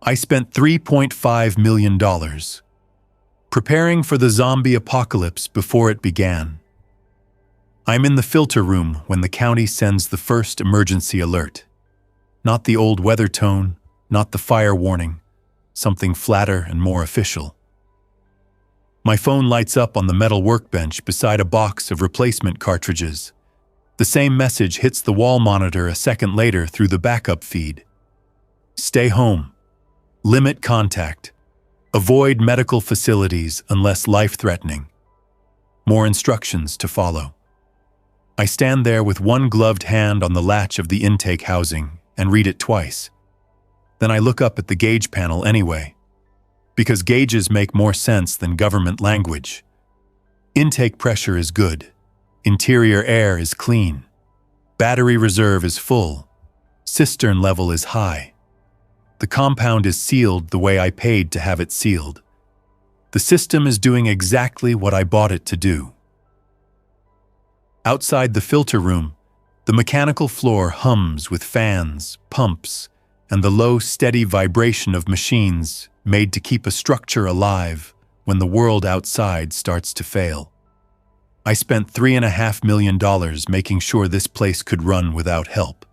I spent $3.5 million preparing for the zombie apocalypse before it began. I'm in the filter room when the county sends the first emergency alert. Not the old weather tone, not the fire warning, something flatter and more official. My phone lights up on the metal workbench beside a box of replacement cartridges. The same message hits the wall monitor a second later through the backup feed. Stay home. Limit contact. Avoid medical facilities unless life-threatening. More instructions to follow. I stand there with one gloved hand on the latch of the intake housing and read it twice. Then I look up at the gauge panel anyway, because gauges make more sense than government language. Intake pressure is good. Interior air is clean. Battery reserve is full. Cistern level is high. The compound is sealed the way I paid to have it sealed. The system is doing exactly what I bought it to do. Outside the filter room, the mechanical floor hums with fans, pumps, and the low, steady vibration of machines made to keep a structure alive when the world outside starts to fail. I spent $3.5 million making sure this place could run without help.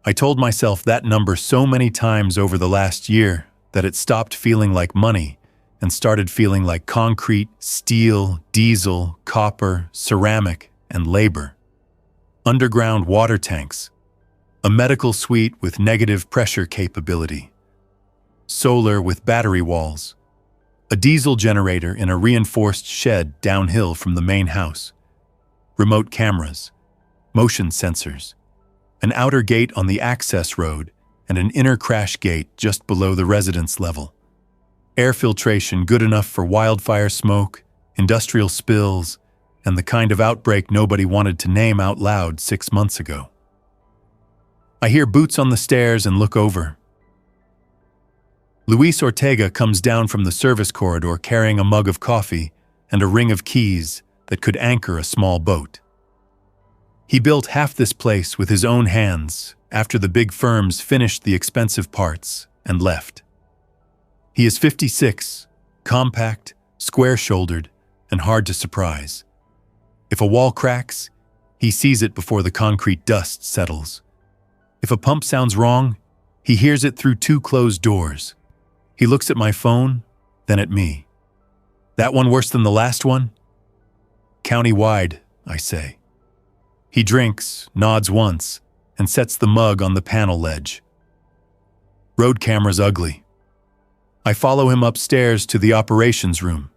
I told myself that number so many times over the last year that it stopped feeling like money and started feeling like concrete, steel, diesel, copper, ceramic, and labor. Underground water tanks, a medical suite with negative pressure capability, solar with battery walls, a diesel generator in a reinforced shed downhill from the main house, remote cameras, motion sensors, an outer gate on the access road, and an inner crash gate just below the residence level. Air filtration good enough for wildfire smoke, industrial spills, and the kind of outbreak nobody wanted to name out loud 6 months ago. I hear boots on the stairs and look over. Luis Ortega comes down from the service corridor carrying a mug of coffee and a ring of keys that could anchor a small boat. He built half this place with his own hands after the big firms finished the expensive parts and left. He is 56, compact, square-shouldered, and hard to surprise. If a wall cracks, he sees it before the concrete dust settles. If a pump sounds wrong, he hears it through 2 closed doors. He looks at my phone, then at me. That one worse than the last one? County-wide, I say. He drinks, nods once, and sets the mug on the panel ledge. Road camera's ugly. I follow him upstairs to the operations room.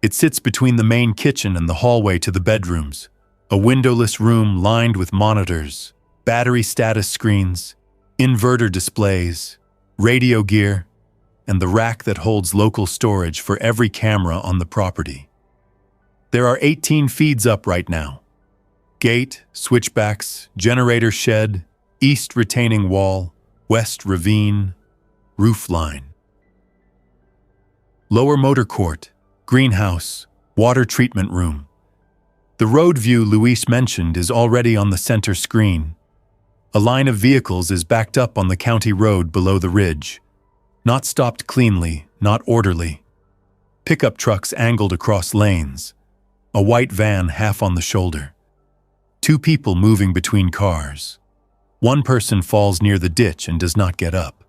It sits between the main kitchen and the hallway to the bedrooms, a windowless room lined with monitors, battery status screens, inverter displays, radio gear, and the rack that holds local storage for every camera on the property. There are 18 feeds up right now. Gate, switchbacks, generator shed, east retaining wall, west ravine, roof line. Lower motor court, greenhouse, water treatment room. The road view Luis mentioned is already on the center screen. A line of vehicles is backed up on the county road below the ridge. Not stopped cleanly, not orderly. Pickup trucks angled across lanes. A white van half on the shoulder. 2 people moving between cars. One person falls near the ditch and does not get up.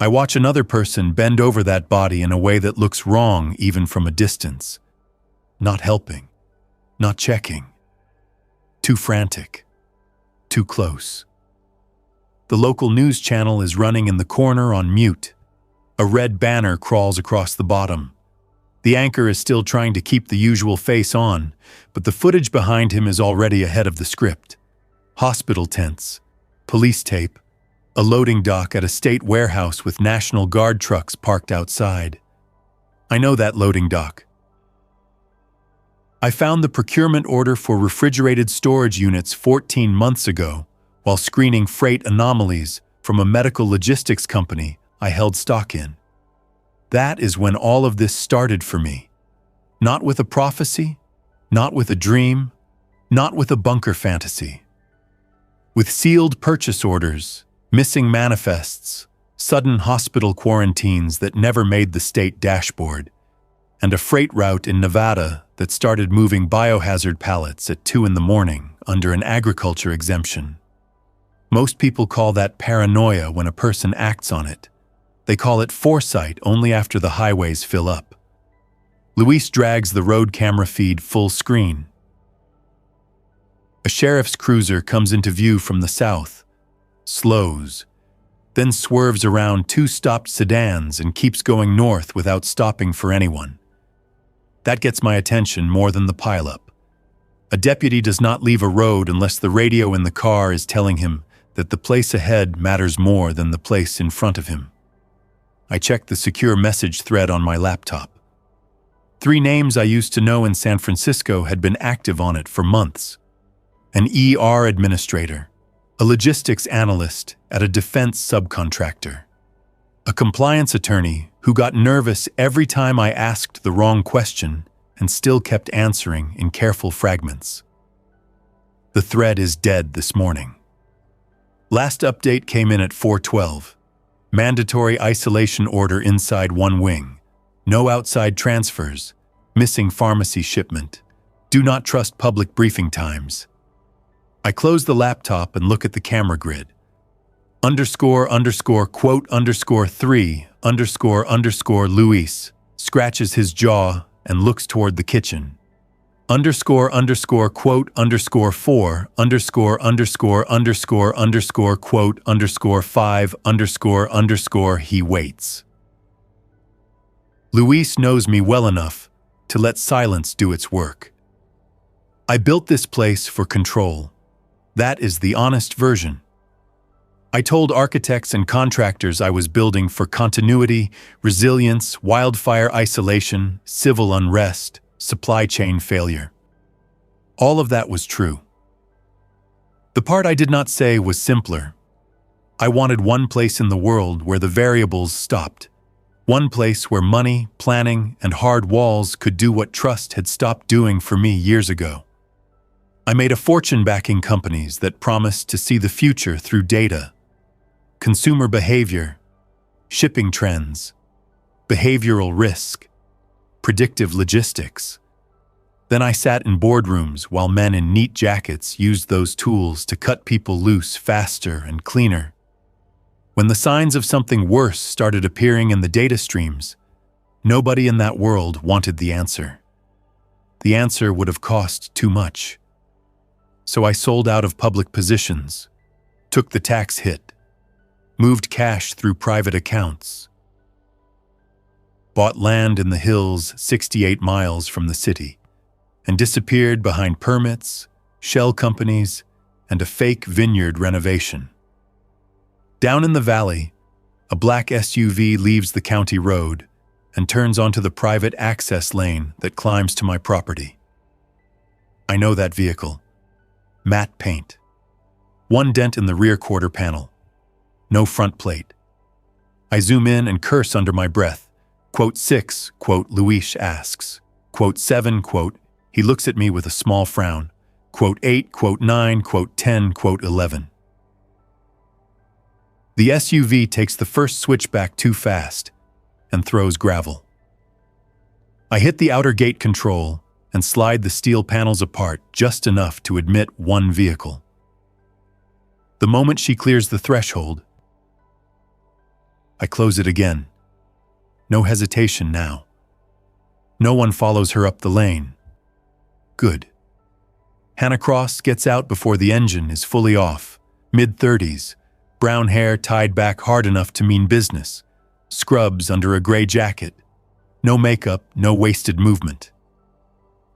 I watch another person bend over that body in a way that looks wrong even from a distance. Not helping. Not checking. Too frantic. Too close. The local news channel is running in the corner on mute. A red banner crawls across the bottom. The anchor is still trying to keep the usual face on, but the footage behind him is already ahead of the script. Hospital tents, police tape, a loading dock at a state warehouse with National Guard trucks parked outside. I know that loading dock. I found the procurement order for refrigerated storage units 14 months ago while screening freight anomalies from a medical logistics company I held stock in. That is when all of this started for me. Not with a prophecy, not with a dream, not with a bunker fantasy. With sealed purchase orders, missing manifests, sudden hospital quarantines that never made the state dashboard, and a freight route in Nevada that started moving biohazard pallets at 2 in the morning under an agriculture exemption. Most people call that paranoia when a person acts on it. They call it foresight only after the highways fill up. Luis drags the road camera feed full screen. A sheriff's cruiser comes into view from the south, slows, then swerves around 2 stopped sedans and keeps going north without stopping for anyone. That gets my attention more than the pileup. A deputy does not leave a road unless the radio in the car is telling him that the place ahead matters more than the place in front of him. I check the secure message thread on my laptop. 3 names I used to know in San Francisco had been active on it for months. An ER administrator, a logistics analyst at a defense subcontractor, a compliance attorney who got nervous every time I asked the wrong question and still kept answering in careful fragments. The thread is dead this morning. Last update came in at 4:12. Mandatory isolation order inside one wing. No outside transfers. Missing pharmacy shipment. Do not trust public briefing times. I close the laptop and look at the camera grid. __quote_3___ Luis scratches his jaw and looks toward the kitchen. __quote__4____quote_5_ he waits. Luis knows me well enough to let silence do its work. I built this place for control. That is the honest version. I told architects and contractors I was building for continuity, resilience, wildfire isolation, civil unrest, supply chain failure. All of that was true. The part I did not say was simpler. I wanted one place in the world where the variables stopped. One place where money, planning, and hard walls could do what trust had stopped doing for me years ago. I made a fortune backing companies that promised to see the future through data, consumer behavior, shipping trends, behavioral risk, predictive logistics. Then I sat in boardrooms while men in neat jackets used those tools to cut people loose faster and cleaner. When the signs of something worse started appearing in the data streams, nobody in that world wanted the answer. The answer would have cost too much. So I sold out of public positions, took the tax hit, moved cash through private accounts, bought land in the hills 68 miles from the city, and disappeared behind permits, shell companies, and a fake vineyard renovation. Down in the valley, a black SUV leaves the county road and turns onto the private access lane that climbs to my property. I know that vehicle. Matte paint. One dent in the rear quarter panel. No front plate. I zoom in and curse under my breath. _6, Luis asks. _7, he looks at me with a small frown. _8, _9, _10, _11. The SUV takes the first switchback too fast and throws gravel. I hit the outer gate control and slide the steel panels apart just enough to admit one vehicle. The moment she clears the threshold, I close it again. No hesitation now. No one follows her up the lane. Good. Hannah Cross gets out before the engine is fully off, mid-30s, brown hair tied back hard enough to mean business, scrubs under a gray jacket, no makeup, no wasted movement.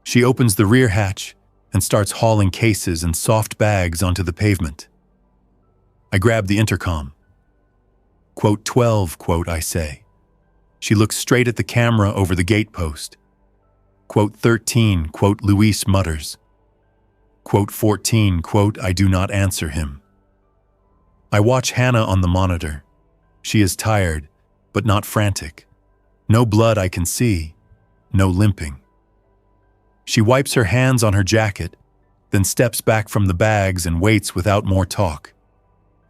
She opens the rear hatch and starts hauling cases and soft bags onto the pavement. I grab the intercom. _12, I say. She looks straight at the camera over the gatepost. _13, Luis mutters. _14, I do not answer him. I watch Hannah on the monitor. She is tired, but not frantic. No blood I can see, no limping. She wipes her hands on her jacket, then steps back from the bags and waits without more talk.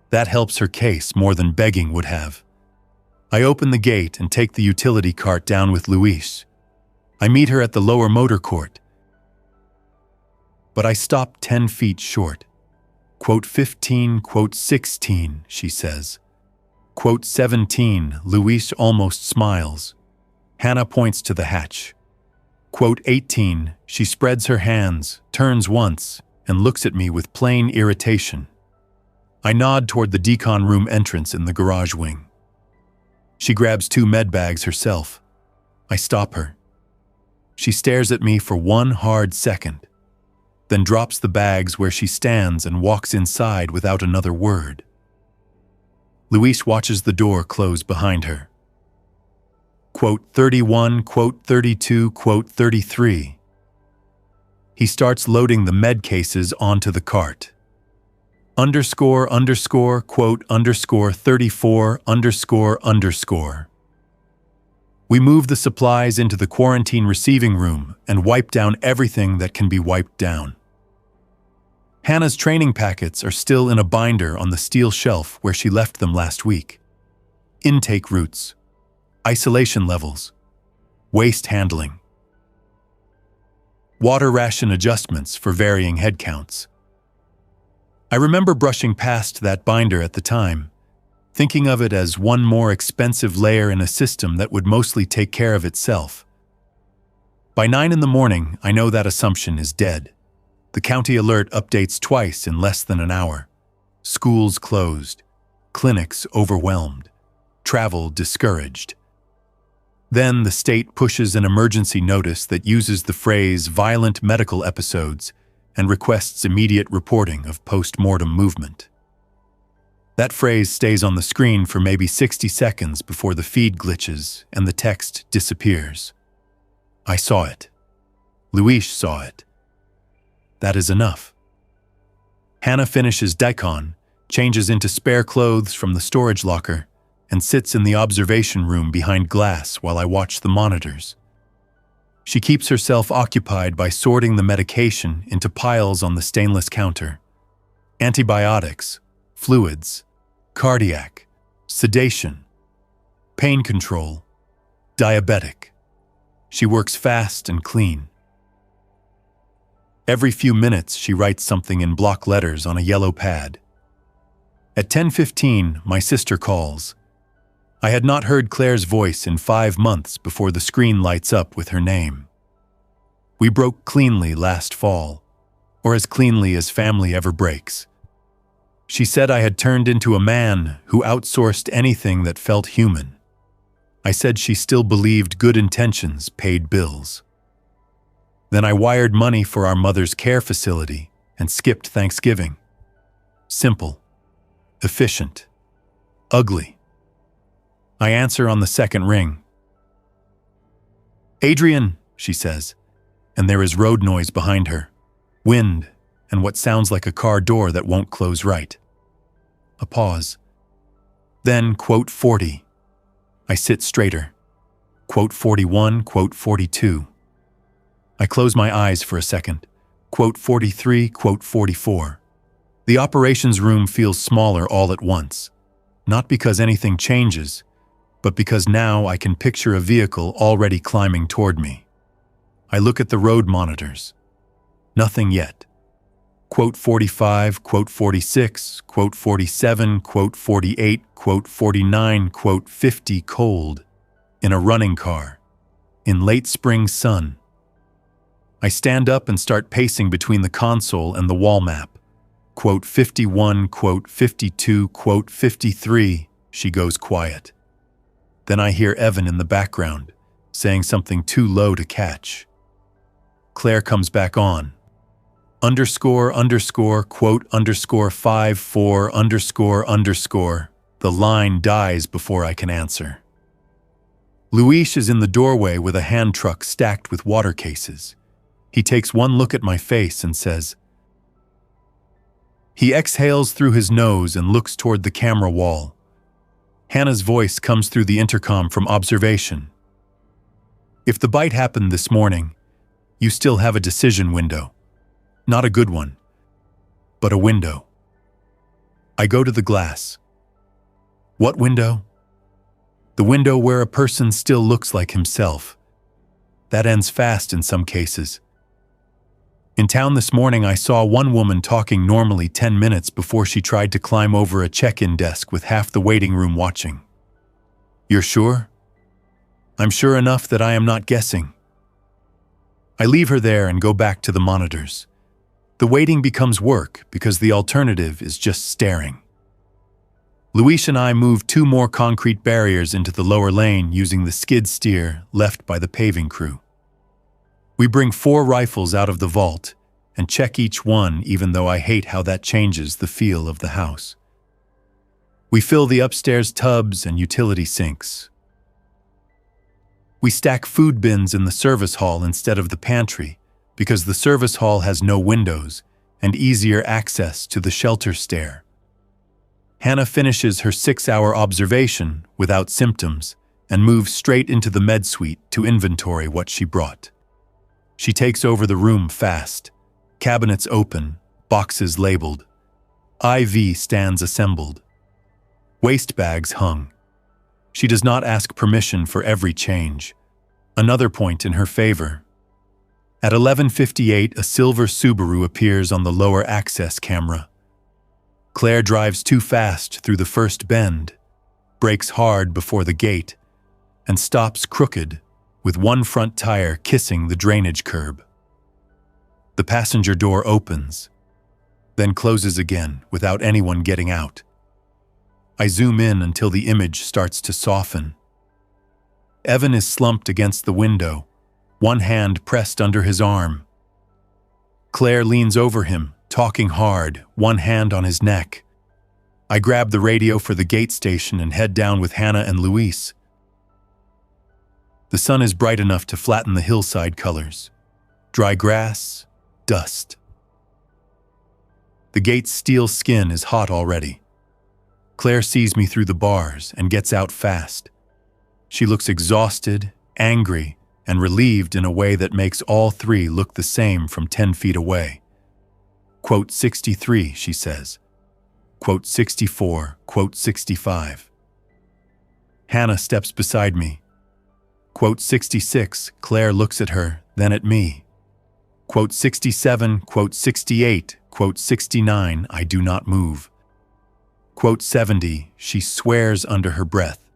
That helps her case more than begging would have. I open the gate and take the utility cart down with Luis. I meet her at the lower motor court. But I stop 10 feet short. Quote 15, quote 16, she says. Quote 17, Luis almost smiles. Hannah points to the hatch. Quote 18, she spreads her hands, turns once, and looks at me with plain irritation. I nod toward the decon room entrance in the garage wing. She grabs 2 med bags herself. I stop her. She stares at me for one hard second, then drops the bags where she stands and walks inside without another word. Luis watches the door close behind her. Quote 31, quote 32, quote 33. He starts loading the med cases onto the cart. Underscore, underscore, quote, underscore 34, underscore, underscore. We move the supplies into the quarantine receiving room and wipe down everything that can be wiped down. Hannah's training packets are still in a binder on the steel shelf where she left them last week. Intake routes, isolation levels, waste handling, water ration adjustments for varying head counts. I remember brushing past that binder at the time, thinking of it as one more expensive layer in a system that would mostly take care of itself. By 9 in the morning, I know that assumption is dead. The county alert updates twice in less than an hour. Schools closed, clinics overwhelmed, travel discouraged. Then the state pushes an emergency notice that uses the phrase violent medical episodes and requests immediate reporting of post-mortem movement. That phrase stays on the screen for maybe 60 seconds before the feed glitches and the text disappears. I saw it. Luis saw it. That is enough. Hannah finishes decon, changes into spare clothes from the storage locker, and sits in the observation room behind glass while I watch the monitors. She keeps herself occupied by sorting the medication into piles on the stainless counter. Antibiotics, fluids, cardiac, sedation, pain control, diabetic. She works fast and clean. Every few minutes, she writes something in block letters on a yellow pad. At 10:15, my sister calls. I had not heard Claire's voice in 5 months before the screen lights up with her name. We broke cleanly last fall, or as cleanly as family ever breaks. She said I had turned into a man who outsourced anything that felt human. I said she still believed good intentions paid bills. Then I wired money for our mother's care facility and skipped Thanksgiving. Simple, efficient, ugly. I answer on the second ring. Adrian, she says, and there is road noise behind her, wind, and what sounds like a car door that won't close right. A pause. Then, quote 40. I sit straighter. Quote 41, quote 42. I close my eyes for a second. Quote 43, quote 44. The operations room feels smaller all at once. Not because anything changes, but because now I can picture a vehicle already climbing toward me. I look at the road monitors. Nothing yet. Quote 45, quote 46, quote 47, quote 48, quote 49, quote 50 cold. In a running car. In late spring sun. I stand up and start pacing between the console and the wall map. Quote 51, quote 52, quote 53. She goes quiet. Then I hear Evan in the background, saying something too low to catch. Claire comes back on. Underscore, underscore, quote, underscore 54, underscore, underscore. The line dies before I can answer. Luis is in the doorway with a hand truck stacked with water cases. He takes one look at my face and says, he exhales through his nose and looks toward the camera wall. Hannah's voice comes through the intercom from observation. If the bite happened this morning, you still have a decision window. Not a good one, but a window. I go to the glass. What window? The window where a person still looks like himself. That ends fast in some cases. In town this morning, I saw one woman talking normally 10 minutes before she tried to climb over a check-in desk with half the waiting room watching. You're sure? I'm sure enough that I am not guessing. I leave her there and go back to the monitors. The waiting becomes work because the alternative is just staring. Luis and I move 2 more concrete barriers into the lower lane using the skid steer left by the paving crew. We bring 4 rifles out of the vault and check each one, even though I hate how that changes the feel of the house. We fill the upstairs tubs and utility sinks. We stack food bins in the service hall instead of the pantry because the service hall has no windows and easier access to the shelter stair. Hannah finishes her 6-hour observation without symptoms and moves straight into the med suite to inventory what she brought. She takes over the room fast. Cabinets open, boxes labeled. IV stands assembled. Waste bags hung. She does not ask permission for every change. Another point in her favor. At 11:58, a silver Subaru appears on the lower access camera. Claire drives too fast through the first bend, brakes hard before the gate, and stops crooked, with one front tire kissing the drainage curb. The passenger door opens, then closes again without anyone getting out. I zoom in until the image starts to soften. Evan is slumped against the window, one hand pressed under his arm. Claire leans over him, talking hard, one hand on his neck. I grab the radio for the gate station and head down with Hannah and Luis. The sun is bright enough to flatten the hillside colors. Dry grass, dust. The gate's steel skin is hot already. Claire sees me through the bars and gets out fast. She looks exhausted, angry, and relieved in a way that makes all 3 look the same from 10 feet away. Quote 63, she says. Quote 64, quote 65. Hannah steps beside me. Quote 66, Claire looks at her, then at me. Quote 67, quote 68, quote 69, I do not move. Quote 70, she swears under her breath,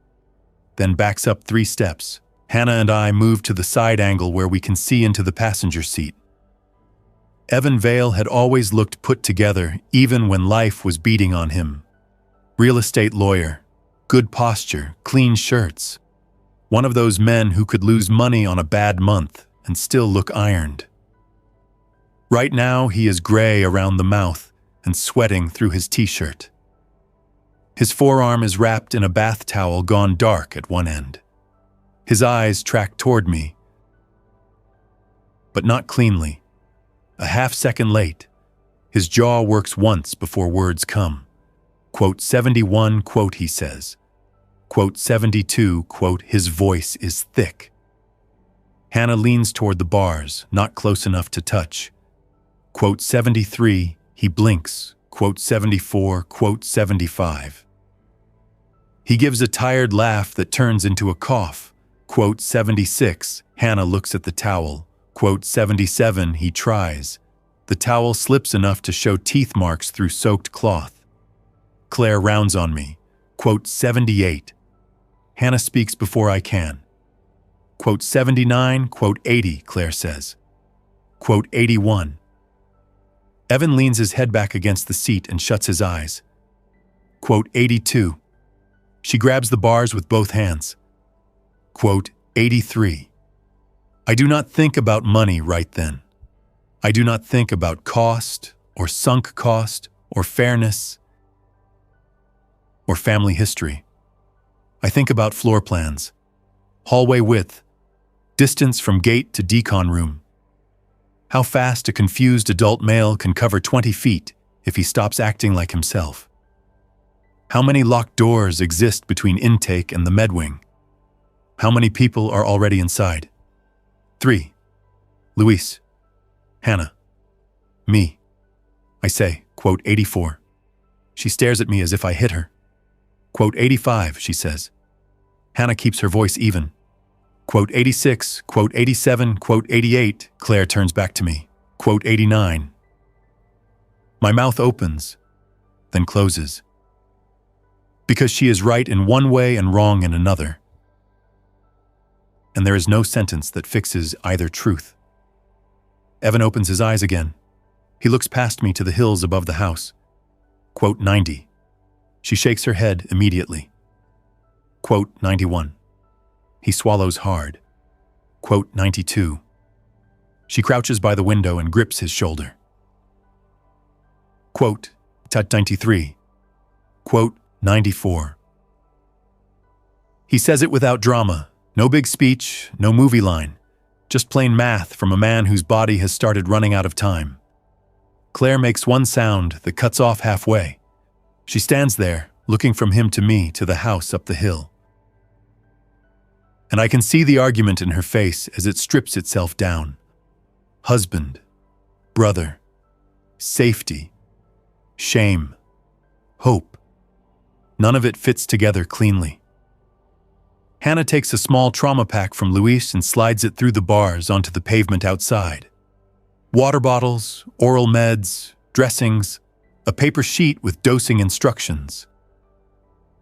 then backs up 3 steps. Hannah and I move to the side angle where we can see into the passenger seat. Evan Vale had always looked put together, even when life was beating on him. Real estate lawyer, good posture, clean shirts. One of those men who could lose money on a bad month and still look ironed. Right now, he is gray around the mouth and sweating through his t-shirt. His forearm is wrapped in a bath towel gone dark at one end. His eyes track toward me, but not cleanly. A half-second late, his jaw works once before words come. Quote 71, quote he says. Quote 72, quote his voice is thick. Hannah leans toward the bars, not close enough to touch. Quote 73, he blinks. Quote 74, quote 75. He gives a tired laugh that turns into a cough. Quote 76, Hannah looks at the towel. Quote 77, he tries. The towel slips enough to show teeth marks through soaked cloth. Claire rounds on me. Quote 78. Hannah speaks before I can. Quote 79, quote 80, Claire says. Quote 81. Evan leans his head back against the seat and shuts his eyes. Quote 82. She grabs the bars with both hands. Quote 83. I do not think about money right then. I do not think about cost, or sunk cost, or fairness, or family history. I think about floor plans, hallway width, distance from gate to decon room. How fast a confused adult male can cover 20 feet if he stops acting like himself. How many locked doors exist between intake and the med wing? How many people are already inside? 3. Luis. Hannah. Me. I say, quote 84. She stares at me as if I hit her. Quote 85, she says. Hannah keeps her voice even. Quote 86, quote 87, quote 88, Claire turns back to me. Quote 89. My mouth opens, then closes. Because she is right in one way and wrong in another. And there is no sentence that fixes either truth. Evan opens his eyes again. He looks past me to the hills above the house. Quote 90. She shakes her head immediately. Quote 91. He swallows hard. Quote 92. She crouches by the window and grips his shoulder. Quote 93. Quote 94. He says it without drama. No big speech, no movie line. Just plain math from a man whose body has started running out of time. Claire makes one sound that cuts off halfway. She stands there, looking from him to me to the house up the hill. And I can see the argument in her face as it strips itself down. Husband, brother, safety, shame, hope. None of it fits together cleanly. Hannah takes a small trauma pack from Luis and slides it through the bars onto the pavement outside. Water bottles, oral meds, dressings, a paper sheet with dosing instructions.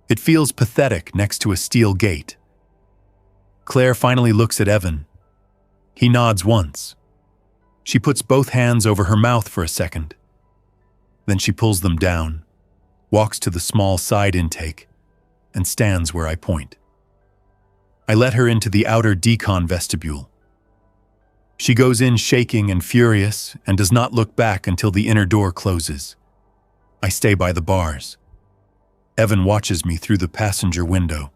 It feels pathetic next to a steel gate. Claire finally looks at Evan. He nods once. She puts both hands over her mouth for a second. Then she pulls them down, walks to the small side intake, and stands where I point. I let her into the outer decon vestibule. She goes in shaking and furious and does not look back until the inner door closes. I stay by the bars. Evan watches me through the passenger window.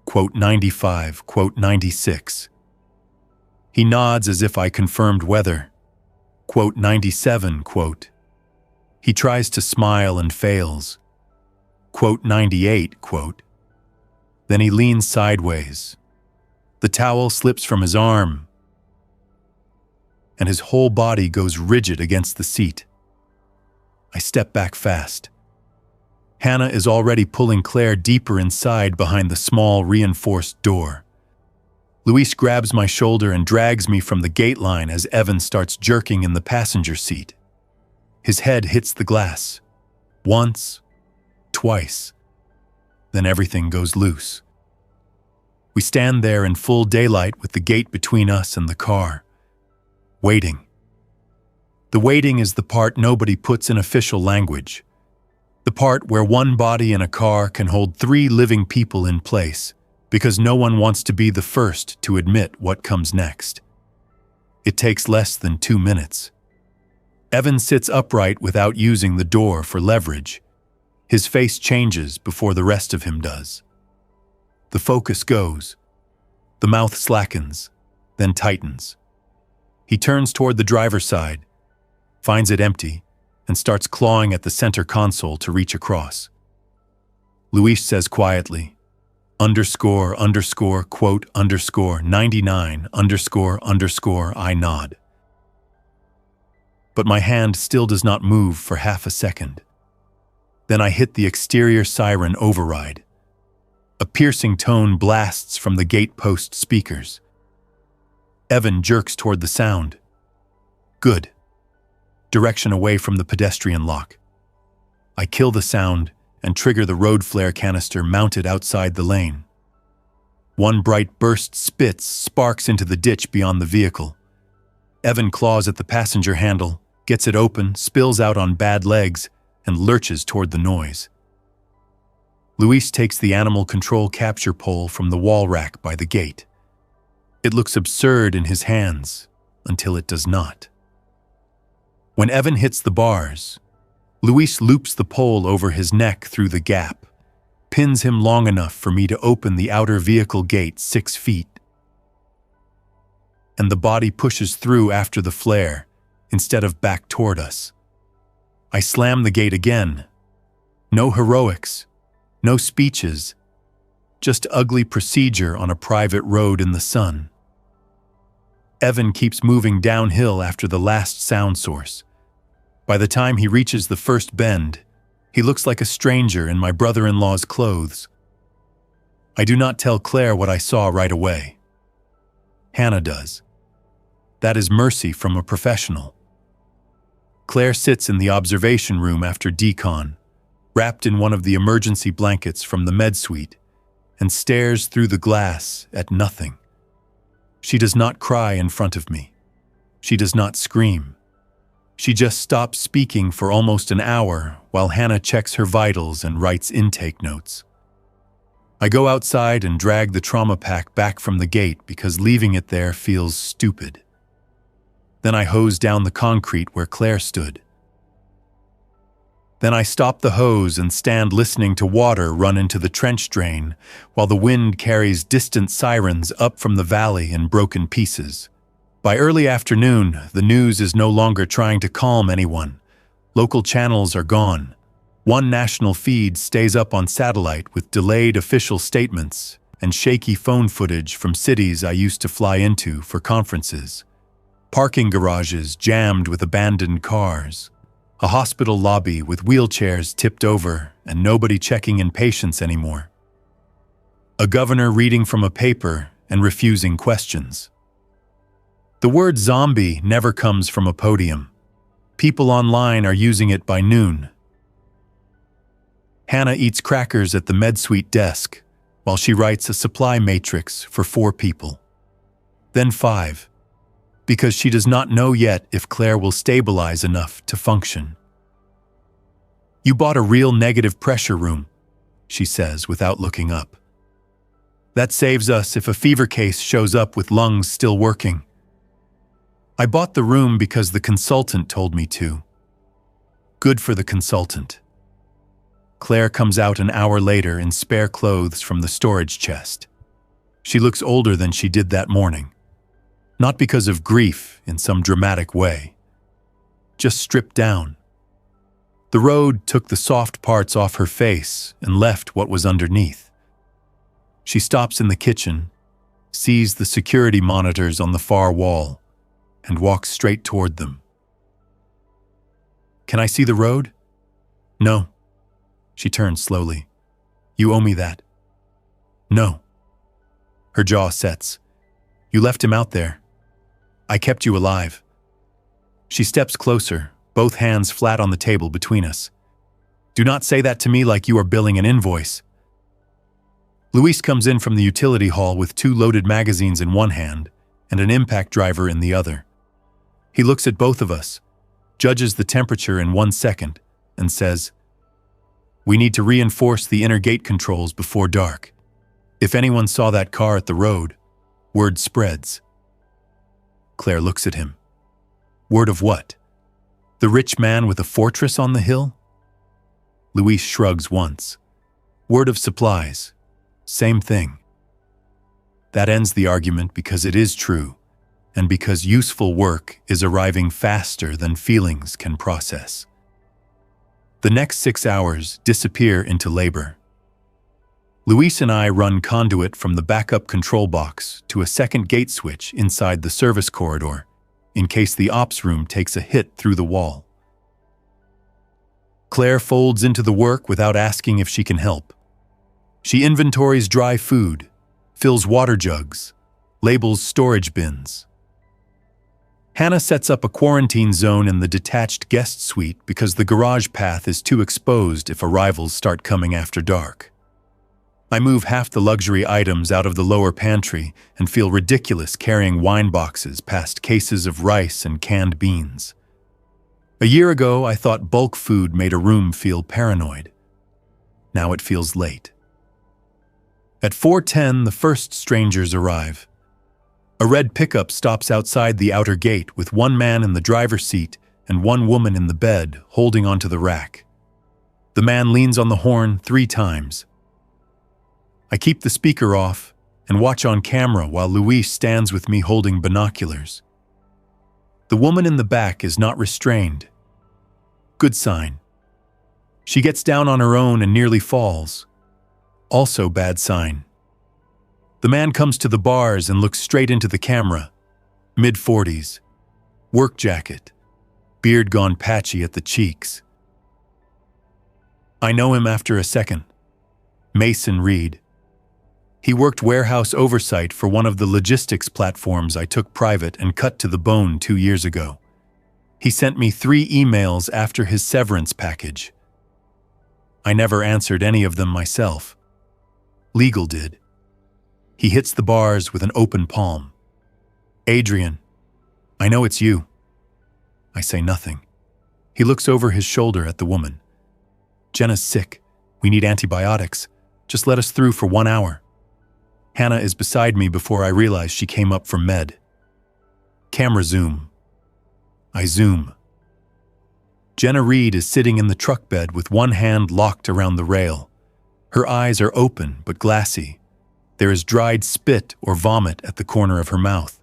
Quote 95, quote 96. He nods as if I confirmed weather. Quote 97, quote. He tries to smile and fails. Quote 98, quote. Then he leans sideways. The towel slips from his arm, and his whole body goes rigid against the seat. I step back fast. Hannah is already pulling Claire deeper inside behind the small reinforced door. Luis grabs my shoulder and drags me from the gate line as Evan starts jerking in the passenger seat. His head hits the glass. Once, twice. Then everything goes loose. We stand there in full daylight with the gate between us and the car, waiting. The waiting is the part nobody puts in official language. The part where one body in a car can hold 3 living people in place because no one wants to be the first to admit what comes next. It takes less than 2 minutes. Evan sits upright without using the door for leverage. His face changes before the rest of him does. The focus goes. The mouth slackens, then tightens. He turns toward the driver's side, finds it empty, and starts clawing at the center console to reach across. Luis says quietly, __, quote, _99, __, I nod. But my hand still does not move for half a second. Then I hit the exterior siren override. A piercing tone blasts from the gate post speakers. Evan jerks toward the sound. Good. Direction away from the pedestrian lock. I kill the sound and trigger the road flare canister mounted outside the lane. One bright burst spits sparks into the ditch beyond the vehicle. Evan claws at the passenger handle, gets it open, spills out on bad legs, and lurches toward the noise. Luis takes the animal control capture pole from the wall rack by the gate. It looks absurd in his hands until it does not. When Evan hits the bars, Luis loops the pole over his neck through the gap, pins him long enough for me to open the outer vehicle gate 6 feet. And the body pushes through after the flare, instead of back toward us. I slam the gate again. No heroics, no speeches, just ugly procedure on a private road in the sun. Evan keeps moving downhill after the last sound source. By the time he reaches the first bend, he looks like a stranger in my brother-in-law's clothes. I do not tell Claire what I saw right away. Hannah does. That is mercy from a professional. Claire sits in the observation room after decon, wrapped in one of the emergency blankets from the med suite, and stares through the glass at nothing. She does not cry in front of me. She does not scream. She just stops speaking for almost an hour while Hannah checks her vitals and writes intake notes. I go outside and drag the trauma pack back from the gate because leaving it there feels stupid. Then I hose down the concrete where Claire stood. Then I stop the hose and stand listening to water run into the trench drain while the wind carries distant sirens up from the valley in broken pieces. By early afternoon, the news is no longer trying to calm anyone. Local channels are gone. One national feed stays up on satellite with delayed official statements and shaky phone footage from cities I used to fly into for conferences. Parking garages jammed with abandoned cars. A hospital lobby with wheelchairs tipped over and nobody checking in patients anymore. A governor reading from a paper and refusing questions. The word zombie never comes from a podium. People online are using it by noon. Hannah eats crackers at the med suite desk while she writes a supply matrix for 4 people. Then 5. Because she does not know yet if Claire will stabilize enough to function. "You bought a real negative pressure room," she says without looking up. "That saves us if a fever case shows up with lungs still working." "I bought the room because the consultant told me to." Good for the consultant. Claire comes out an hour later in spare clothes from the storage chest. She looks older than she did that morning. Not because of grief in some dramatic way. Just stripped down. The road took the soft parts off her face and left what was underneath. She stops in the kitchen, sees the security monitors on the far wall, and walks straight toward them. "Can I see the road?" "No." She turns slowly. "You owe me that." "No." Her jaw sets. "You left him out there. I kept you alive." She steps closer, both hands flat on the table between us. "Do not say that to me like you are billing an invoice." Luis comes in from the utility hall with 2 loaded magazines in one hand and an impact driver in the other. He looks at both of us, judges the temperature in 1 second, and says, "We need to reinforce the inner gate controls before dark. If anyone saw that car at the road, word spreads." Claire looks at him. "Word of what? The rich man with a fortress on the hill?" Luis shrugs once. "Word of supplies. Same thing." That ends the argument because it is true, and because useful work is arriving faster than feelings can process. The next 6 hours disappear into labor. Luis and I run conduit from the backup control box to a second gate switch inside the service corridor, in case the ops room takes a hit through the wall. Claire folds into the work without asking if she can help. She inventories dry food, fills water jugs, labels storage bins. Hannah sets up a quarantine zone in the detached guest suite because the garage path is too exposed if arrivals start coming after dark. I move half the luxury items out of the lower pantry and feel ridiculous carrying wine boxes past cases of rice and canned beans. A year ago, I thought bulk food made a room feel paranoid. Now it feels late. At 4:10, the first strangers arrive. A red pickup stops outside the outer gate with 1 man in the driver's seat and 1 woman in the bed holding onto the rack. The man leans on the horn 3 times. I keep the speaker off and watch on camera while Luis stands with me holding binoculars. The woman in the back is not restrained. Good sign. She gets down on her own and nearly falls. Also bad sign. The man comes to the bars and looks straight into the camera. Mid-40s. Work jacket. Beard gone patchy at the cheeks. I know him after a second. Mason Reed. He worked warehouse oversight for one of the logistics platforms I took private and cut to the bone 2 years ago. He sent me 3 emails after his severance package. I never answered any of them myself. Legal did. He hits the bars with an open palm. Adrian, I know it's you. I say nothing. He looks over his shoulder at the woman. Jenna's sick. We need antibiotics. Just let us through for 1 hour. Hannah is beside me before I realize she came up from med. Camera zoom. I zoom. Jenna Reed is sitting in the truck bed with one hand locked around the rail. Her eyes are open but glassy. There is dried spit or vomit at the corner of her mouth.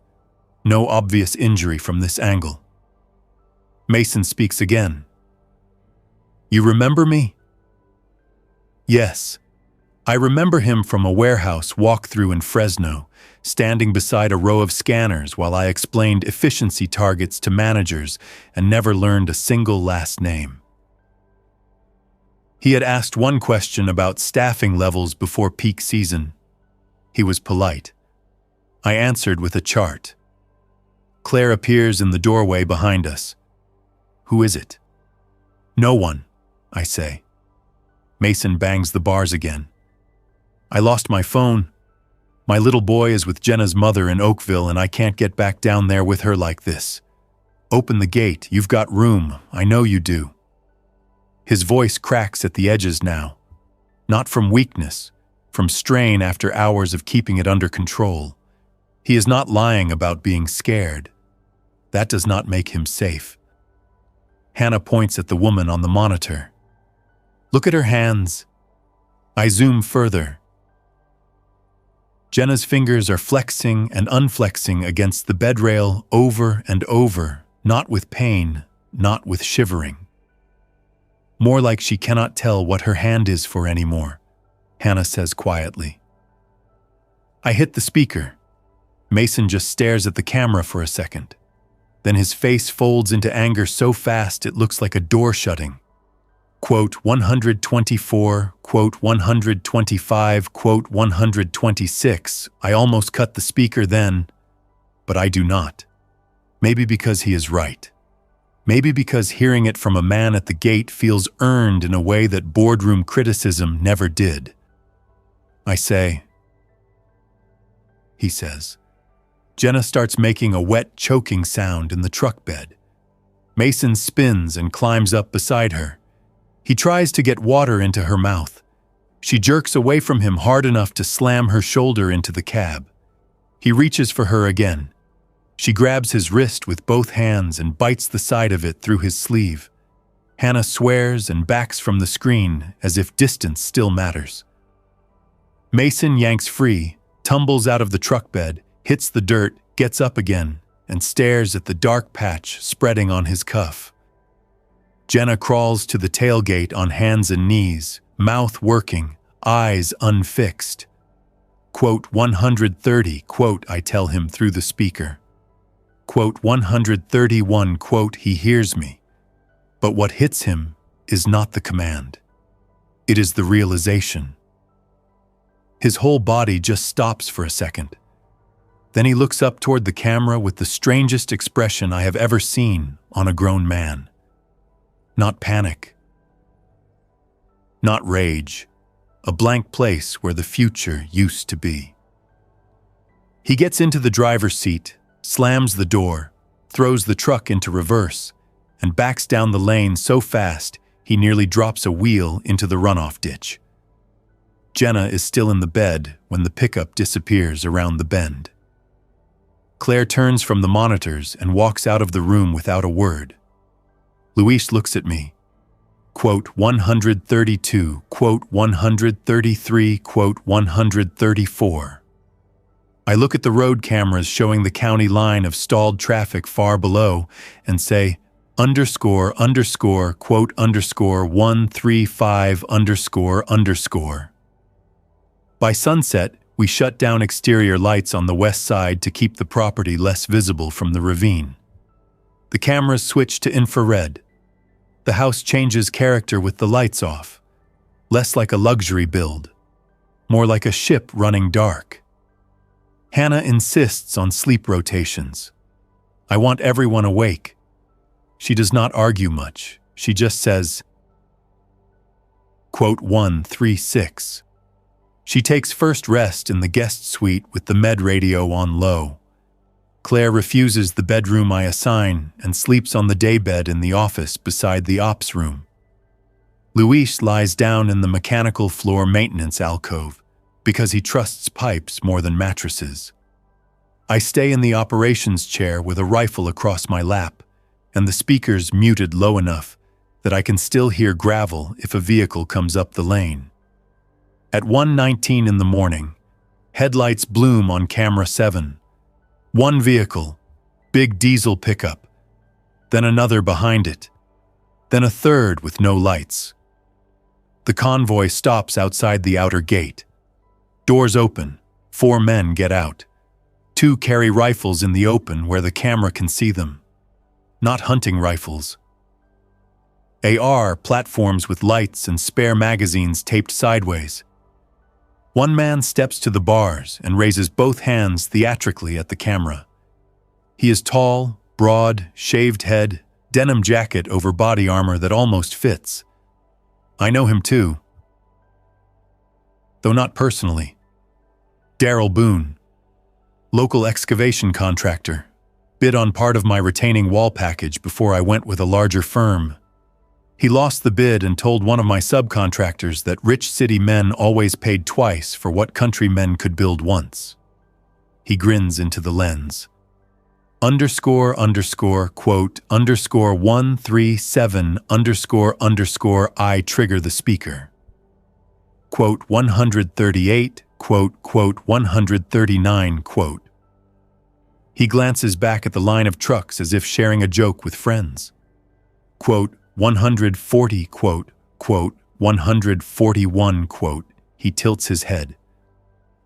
No obvious injury from this angle. Mason speaks again. You remember me? Yes. I remember him from a warehouse walkthrough in Fresno, standing beside a row of scanners while I explained efficiency targets to managers and never learned a single last name. He had asked one question about staffing levels before peak season. He was polite. I answered with a chart. Claire appears in the doorway behind us. Who is it? No one, I say. Mason bangs the bars again. I lost my phone. My little boy is with Jenna's mother in Oakville and I can't get back down there with her like this. Open the gate, you've got room, I know you do. His voice cracks at the edges now. Not from weakness, from strain after hours of keeping it under control. He is not lying about being scared. That does not make him safe. Hannah points at the woman on the monitor. Look at her hands. I zoom further. Jenna's fingers are flexing and unflexing against the bedrail over and over, not with pain, not with shivering. More like she cannot tell what her hand is for anymore, Hannah says quietly. I hit the speaker. Mason just stares at the camera for a second. Then his face folds into anger so fast it looks like a door shutting. Quote 124, quote 125, quote 126. I almost cut the speaker then, but I do not. Maybe because he is right. Maybe because hearing it from a man at the gate feels earned in a way that boardroom criticism never did. I say, he says. Jenna starts making a wet, choking sound in the truck bed. Mason spins and climbs up beside her. He tries to get water into her mouth. She jerks away from him hard enough to slam her shoulder into the cab. He reaches for her again. She grabs his wrist with both hands and bites the side of it through his sleeve. Hannah swears and backs from the screen as if distance still matters. Mason yanks free, tumbles out of the truck bed, hits the dirt, gets up again, and stares at the dark patch spreading on his cuff. Jenna crawls to the tailgate on hands and knees, mouth working, eyes unfixed. Quote 130, quote, I tell him through the speaker. Quote 131, quote, he hears me. But what hits him is not the command. It is the realization. His whole body just stops for a second. Then he looks up toward the camera with the strangest expression I have ever seen on a grown man. Not panic. Not rage. A blank place where the future used to be. He gets into the driver's seat, slams the door, throws the truck into reverse, and backs down the lane so fast he nearly drops a wheel into the runoff ditch. Jenna is still in the bed when the pickup disappears around the bend. Claire turns from the monitors and walks out of the room without a word. Luis looks at me. Quote 132, quote 133, quote 134. I look at the road cameras showing the county line of stalled traffic far below and say, underscore, underscore, quote underscore 135 underscore underscore. By sunset, we shut down exterior lights on the west side to keep the property less visible from the ravine. The cameras switch to infrared. The house changes character with the lights off, less like a luxury build, more like a ship running dark. Hannah insists on sleep rotations. I want everyone awake. She does not argue much. She just says, quote 136. She takes first rest in the guest suite with the med radio on low. Claire refuses the bedroom I assign and sleeps on the daybed in the office beside the ops room. Luis lies down in the mechanical floor maintenance alcove because he trusts pipes more than mattresses. I stay in the operations chair with a rifle across my lap and the speakers muted low enough that I can still hear gravel if a vehicle comes up the lane. At 1:19 in the morning, headlights bloom on camera 7. One vehicle, big diesel pickup, then another behind it, then a third with no lights. The convoy stops outside the outer gate. Doors open, 4 men get out. 2 carry rifles in the open where the camera can see them. Not hunting rifles. AR platforms with lights and spare magazines taped sideways. One man steps to the bars and raises both hands theatrically at the camera. He is tall, broad, shaved head, denim jacket over body armor that almost fits. I know him too. Though not personally. Daryl Boone, local excavation contractor, bid on part of my retaining wall package before I went with a larger firm. He lost the bid and told one of my subcontractors that rich city men always paid twice for what country men could build once. He grins into the lens. Quote, 137 I trigger the speaker. Quote, 138, quote, 139, quote. He glances back at the line of trucks as if sharing a joke with friends. Quote, 140, quote, 141, quote, he tilts his head.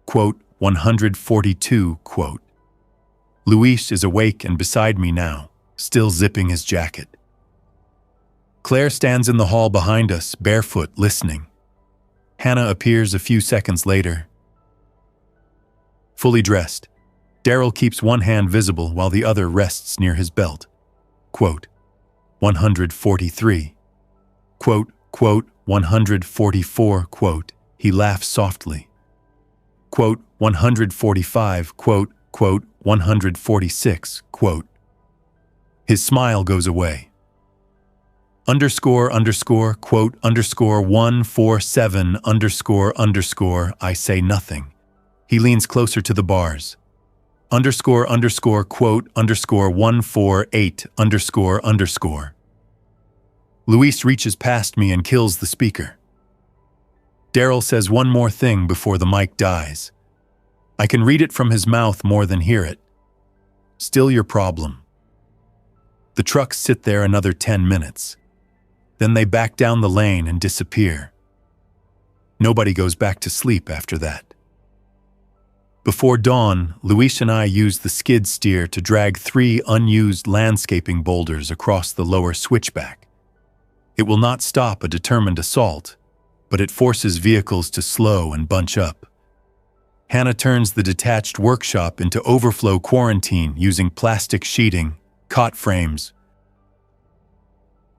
Quote, 142, quote. Luis is awake and beside me now, still zipping his jacket. Claire stands in the hall behind us, barefoot, listening. Hannah appears a few seconds later. Fully dressed, Daryl keeps one hand visible while the other rests near his belt. Quote, 143. Quote, 144, quote, he laughs softly. Quote, 145, quote, 146, quote. His smile goes away. Quote, 147, I say nothing. He leans closer to the bars. Quote, 148, Luis reaches past me and kills the speaker. Daryl says one more thing before the mic dies. I can read it from his mouth more than hear it. Still your problem. The trucks sit there another 10 minutes. Then they back down the lane and disappear. Nobody goes back to sleep after that. Before dawn, Luis and I use the skid steer to drag 3 unused landscaping boulders across the lower switchback. It will not stop a determined assault, but it forces vehicles to slow and bunch up. Hannah turns the detached workshop into overflow quarantine using plastic sheeting, cot frames,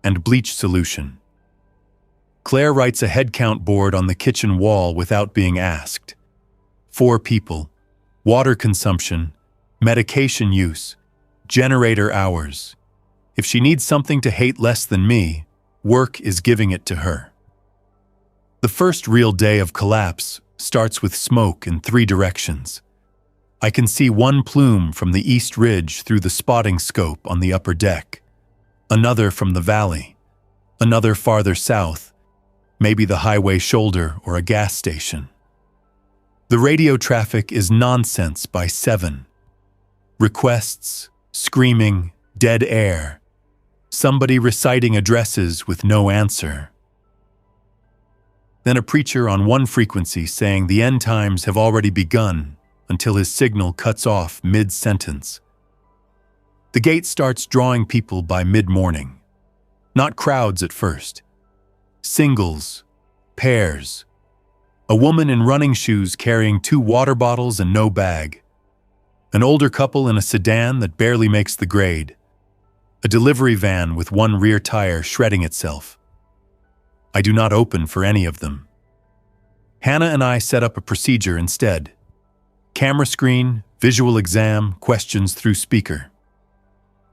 and bleach solution. Claire writes a head count board on the kitchen wall without being asked. 4 people, water consumption, medication use, generator hours. If she needs something to hate less than me, work is giving it to her. The first real day of collapse starts with smoke in 3 directions. I can see one plume from the east ridge through the spotting scope on the upper deck, another from the valley, another farther south, maybe the highway shoulder or a gas station. The radio traffic is nonsense by 7. Requests, screaming, dead air. Somebody reciting addresses with no answer. Then a preacher on one frequency saying the end times have already begun until his signal cuts off mid-sentence. The gate starts drawing people by mid-morning. Not crowds at first. Singles, pairs. A woman in running shoes carrying 2 water bottles and no bag. An older couple in a sedan that barely makes the grade. A delivery van with 1 rear tire shredding itself. I do not open for any of them. Hannah and I set up a procedure instead. Camera screen, visual exam, questions through speaker.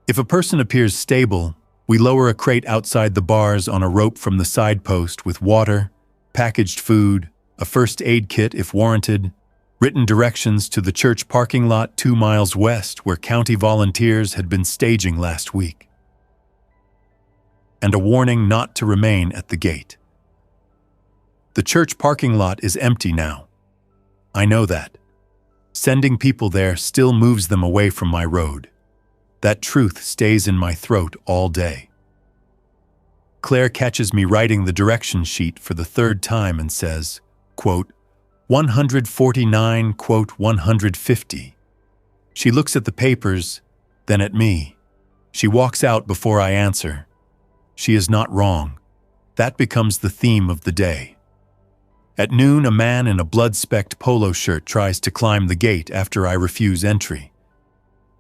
If a person appears stable, we lower a crate outside the bars on a rope from the side post with water, packaged food, a first aid kit if warranted, written directions to the church parking lot 2 miles west where county volunteers had been staging last week, and a warning not to remain at the gate. The church parking lot is empty now. I know that. Sending people there still moves them away from my road. That truth stays in my throat all day. Claire catches me writing the direction sheet for the 3rd time and says, quote, 149, quote, 150. She looks at the papers, then at me. She walks out before I answer. She is not wrong. That becomes the theme of the day. At noon, a man in a blood-specked polo shirt tries to climb the gate after I refuse entry.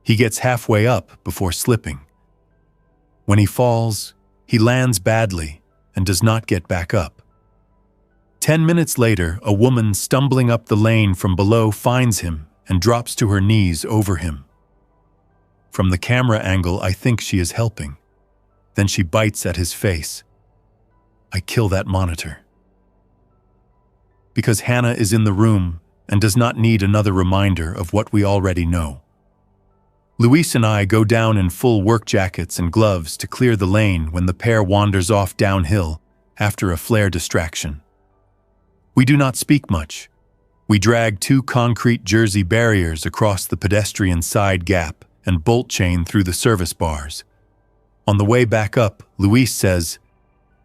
He gets halfway up before slipping. When he falls, he lands badly and does not get back up. 10 minutes later, a woman stumbling up the lane from below finds him and drops to her knees over him. From the camera angle, I think she is helping. Then she bites at his face. I kill that monitor. Because Hannah is in the room and does not need another reminder of what we already know. Luis and I go down in full work jackets and gloves to clear the lane when the pair wanders off downhill after a flare distraction. We do not speak much. We drag 2 concrete jersey barriers across the pedestrian side gap and bolt chain through the service bars. On the way back up, Luis says,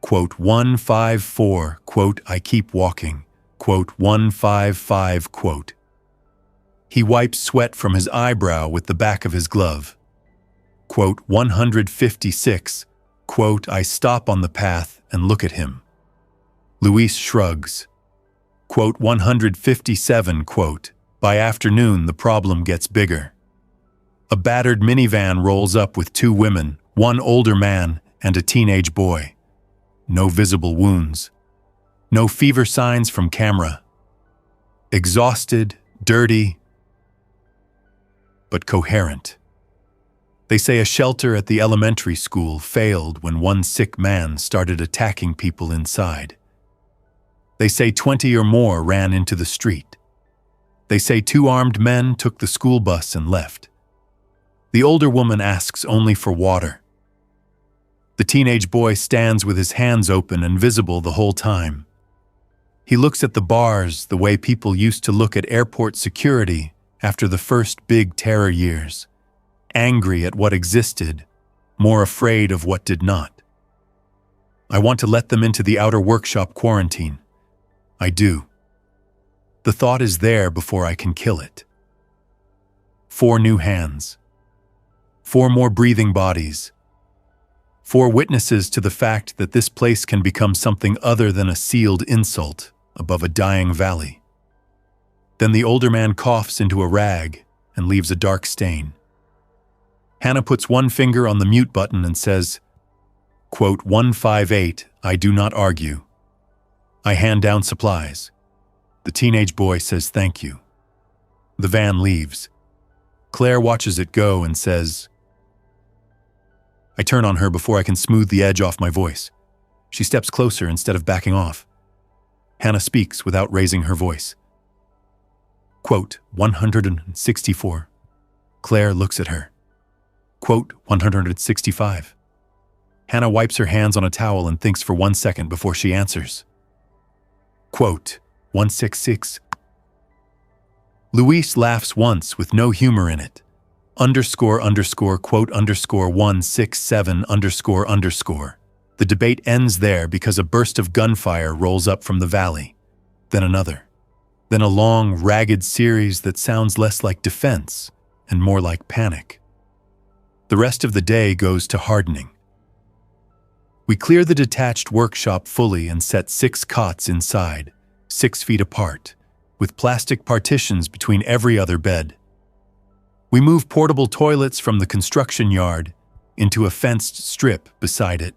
quote, 154, quote, I keep walking, quote, 155, quote. He wipes sweat from his eyebrow with the back of his glove. Quote, 156, quote, I stop on the path and look at him. Luis shrugs. Quote, 157, quote, by afternoon the problem gets bigger. A battered minivan rolls up with 2 women, 1 older man and a teenage boy. No visible wounds. No fever signs from camera. Exhausted, dirty, but coherent. They say a shelter at the elementary school failed when 1 sick man started attacking people inside. They say 20 or more ran into the street. They say 2 armed men took the school bus and left. The older woman asks only for water. The teenage boy stands with his hands open and visible the whole time. He looks at the bars the way people used to look at airport security after the first big terror years, angry at what existed, more afraid of what did not. I want to let them into the outer workshop quarantine. I do. The thought is there before I can kill it. 4 new hands. 4 more breathing bodies. 4 witnesses to the fact that this place can become something other than a sealed insult above a dying valley. Then the older man coughs into a rag and leaves a dark stain. Hannah puts 1 finger on the mute button and says, quote, 158, I do not argue. I hand down supplies. The teenage boy says thank you. The van leaves. Claire watches it go and says, I turn on her before I can smooth the edge off my voice. She steps closer instead of backing off. Hannah speaks without raising her voice. Quote, 164. Claire looks at her. Quote, 165. Hannah wipes her hands on a towel and thinks for 1 second before she answers. Quote, 166. Luis laughs once with no humor in it. Underscore, underscore, quote, underscore, 167, underscore, underscore. The debate ends there because a burst of gunfire rolls up from the valley. Then another. Then a long, ragged series that sounds less like defense and more like panic. The rest of the day goes to hardening. We clear the detached workshop fully and set 6 cots inside, 6 feet apart, with plastic partitions between every other bed. We move portable toilets from the construction yard into a fenced strip beside it.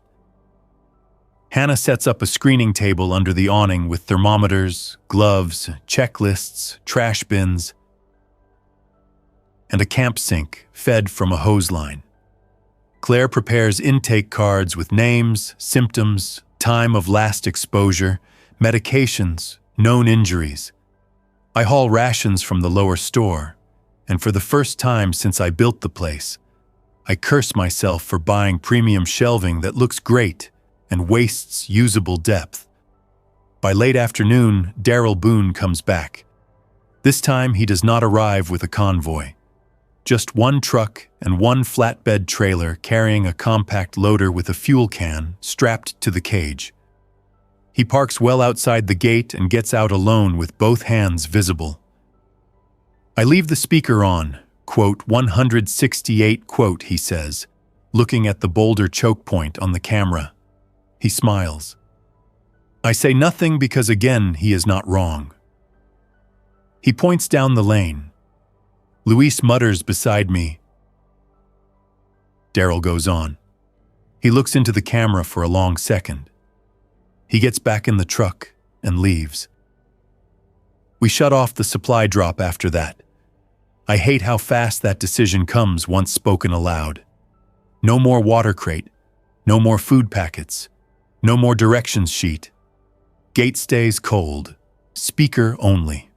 Hannah sets up a screening table under the awning with thermometers, gloves, checklists, trash bins, and a camp sink fed from a hose line. Claire prepares intake cards with names, symptoms, time of last exposure, medications, known injuries. I haul rations from the lower store, and for the first time since I built the place, I curse myself for buying premium shelving that looks great and wastes usable depth. By late afternoon, Daryl Boone comes back. This time he does not arrive with a convoy. Just one truck and one flatbed trailer carrying a compact loader with a fuel can strapped to the cage. He parks well outside the gate and gets out alone with both hands visible. I leave the speaker on, quote, 168, quote, he says, looking at the boulder choke point on the camera. He smiles. I say nothing because, again, he is not wrong. He points down the lane. Luis mutters beside me. Daryl goes on. He looks into the camera for a long second. He gets back in the truck and leaves. We shut off the supply drop after that. I hate how fast that decision comes once spoken aloud. No more water crate, no more food packets, no more directions sheet. Gate stays cold, speaker only.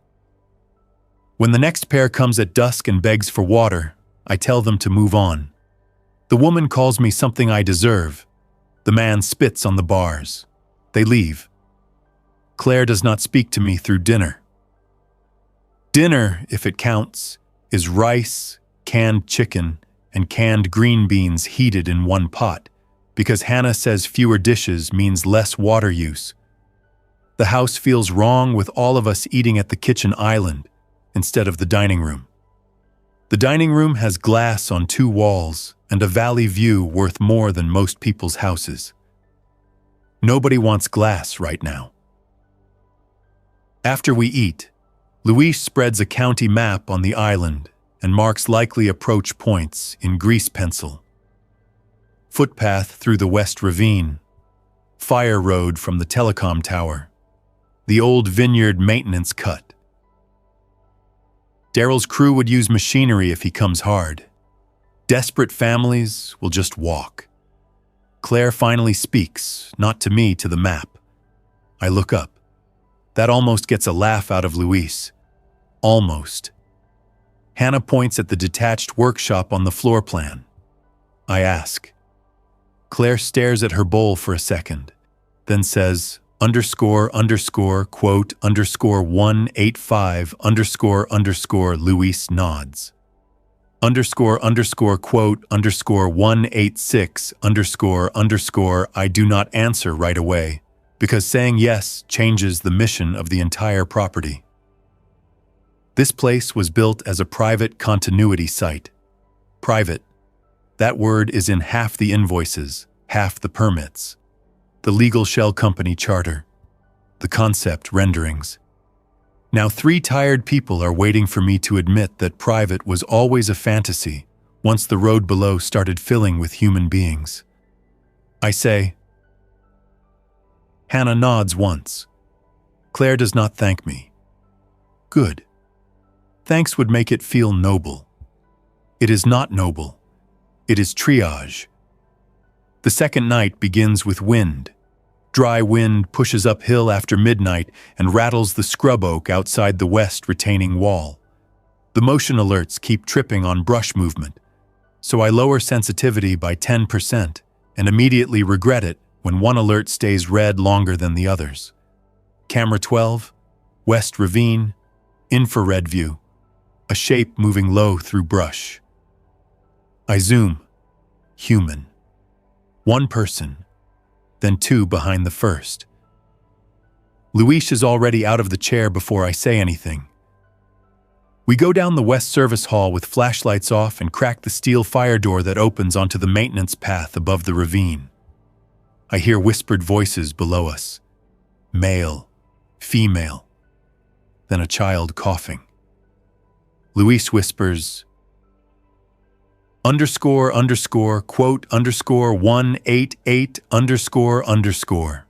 When the next pair comes at dusk and begs for water, I tell them to move on. The woman calls me something I deserve. The man spits on the bars. They leave. Claire does not speak to me through dinner. Dinner, if it counts, is rice, canned chicken, and canned green beans heated in one pot, because Hannah says fewer dishes means less water use. The house feels wrong with all of us eating at the kitchen island instead of the dining room. The dining room has glass on 2 walls and a valley view worth more than most people's houses. Nobody wants glass right now. After we eat, Luis spreads a county map on the island and marks likely approach points in grease pencil. Footpath through the West Ravine, fire road from the telecom tower, the old vineyard maintenance cut. Daryl's crew would use machinery if he comes hard. Desperate families will just walk. Claire finally speaks, not to me, to the map. I look up. That almost gets a laugh out of Luis. Almost. Hannah points at the detached workshop on the floor plan. I ask. Claire stares at her bowl for a second, then says, quote, 185, Luis nods. Quote, 186, I do not answer right away, because saying yes changes the mission of the entire property. This place was built as a private continuity site. Private. That word is in half the invoices, half the permits, the legal shell company charter, the concept renderings. Now 3 tired people are waiting for me to admit that private was always a fantasy once the road below started filling with human beings. I say. Hannah nods once. Claire does not thank me. Good. Thanks would make it feel noble. It is not noble. It is triage. The second night begins with wind. Dry wind pushes uphill after midnight and rattles the scrub oak outside the west retaining wall. The motion alerts keep tripping on brush movement, so I lower sensitivity by 10% and immediately regret it when one alert stays red longer than the others. Camera 12, West Ravine, infrared view, a shape moving low through brush. I zoom. Human. 1 person, then 2 behind the first. Luis is already out of the chair before I say anything. We go down the west service hall with flashlights off and crack the steel fire door that opens onto the maintenance path above the ravine. I hear whispered voices below us. Male, female, then a child coughing. Luis whispers, quote 188 __.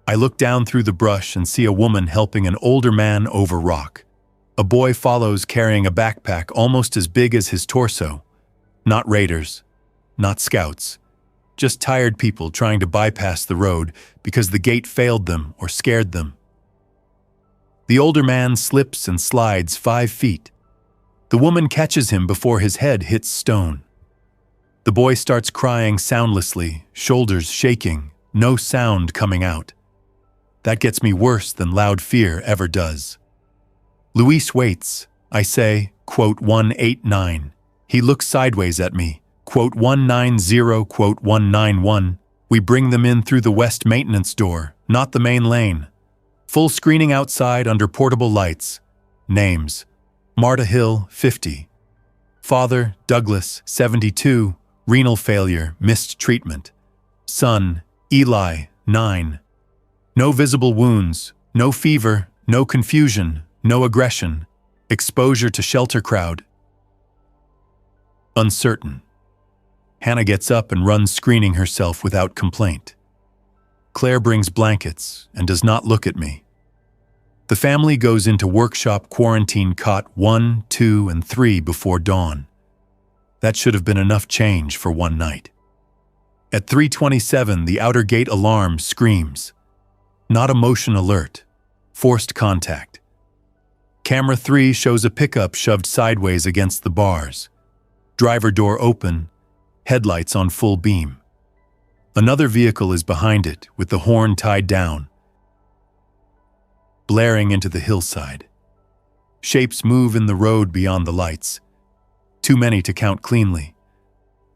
I look down through the brush and see a woman helping an older man over rock. A boy follows carrying a backpack almost as big as his torso. Not raiders, not scouts, just tired people trying to bypass the road because the gate failed them or scared them. The older man slips and slides 5 feet. The woman catches him before his head hits stone. The boy starts crying soundlessly, shoulders shaking, no sound coming out. That gets me worse than loud fear ever does. Luis waits. I say, quote 189. He looks sideways at me, quote 190, quote 191. We bring them in through the west maintenance door, not the main lane. Full screening outside under portable lights. Names: Marta Hill, 50. Father, Douglas, 72, renal failure, missed treatment. Son, Eli, 9. No visible wounds, no fever, no confusion, no aggression. Exposure to shelter crowd. Uncertain. Hannah gets up and runs screening herself without complaint. Claire brings blankets and does not look at me. The family goes into workshop quarantine cot 1, 2, and 3 before dawn. That should have been enough change for one night. At 3:27, the outer gate alarm screams. Not a motion alert. Forced contact. Camera 3 shows a pickup shoved sideways against the bars. Driver door open, headlights on full beam. Another vehicle is behind it, with the horn tied down, blaring into the hillside. Shapes move in the road beyond the lights. Too many to count cleanly.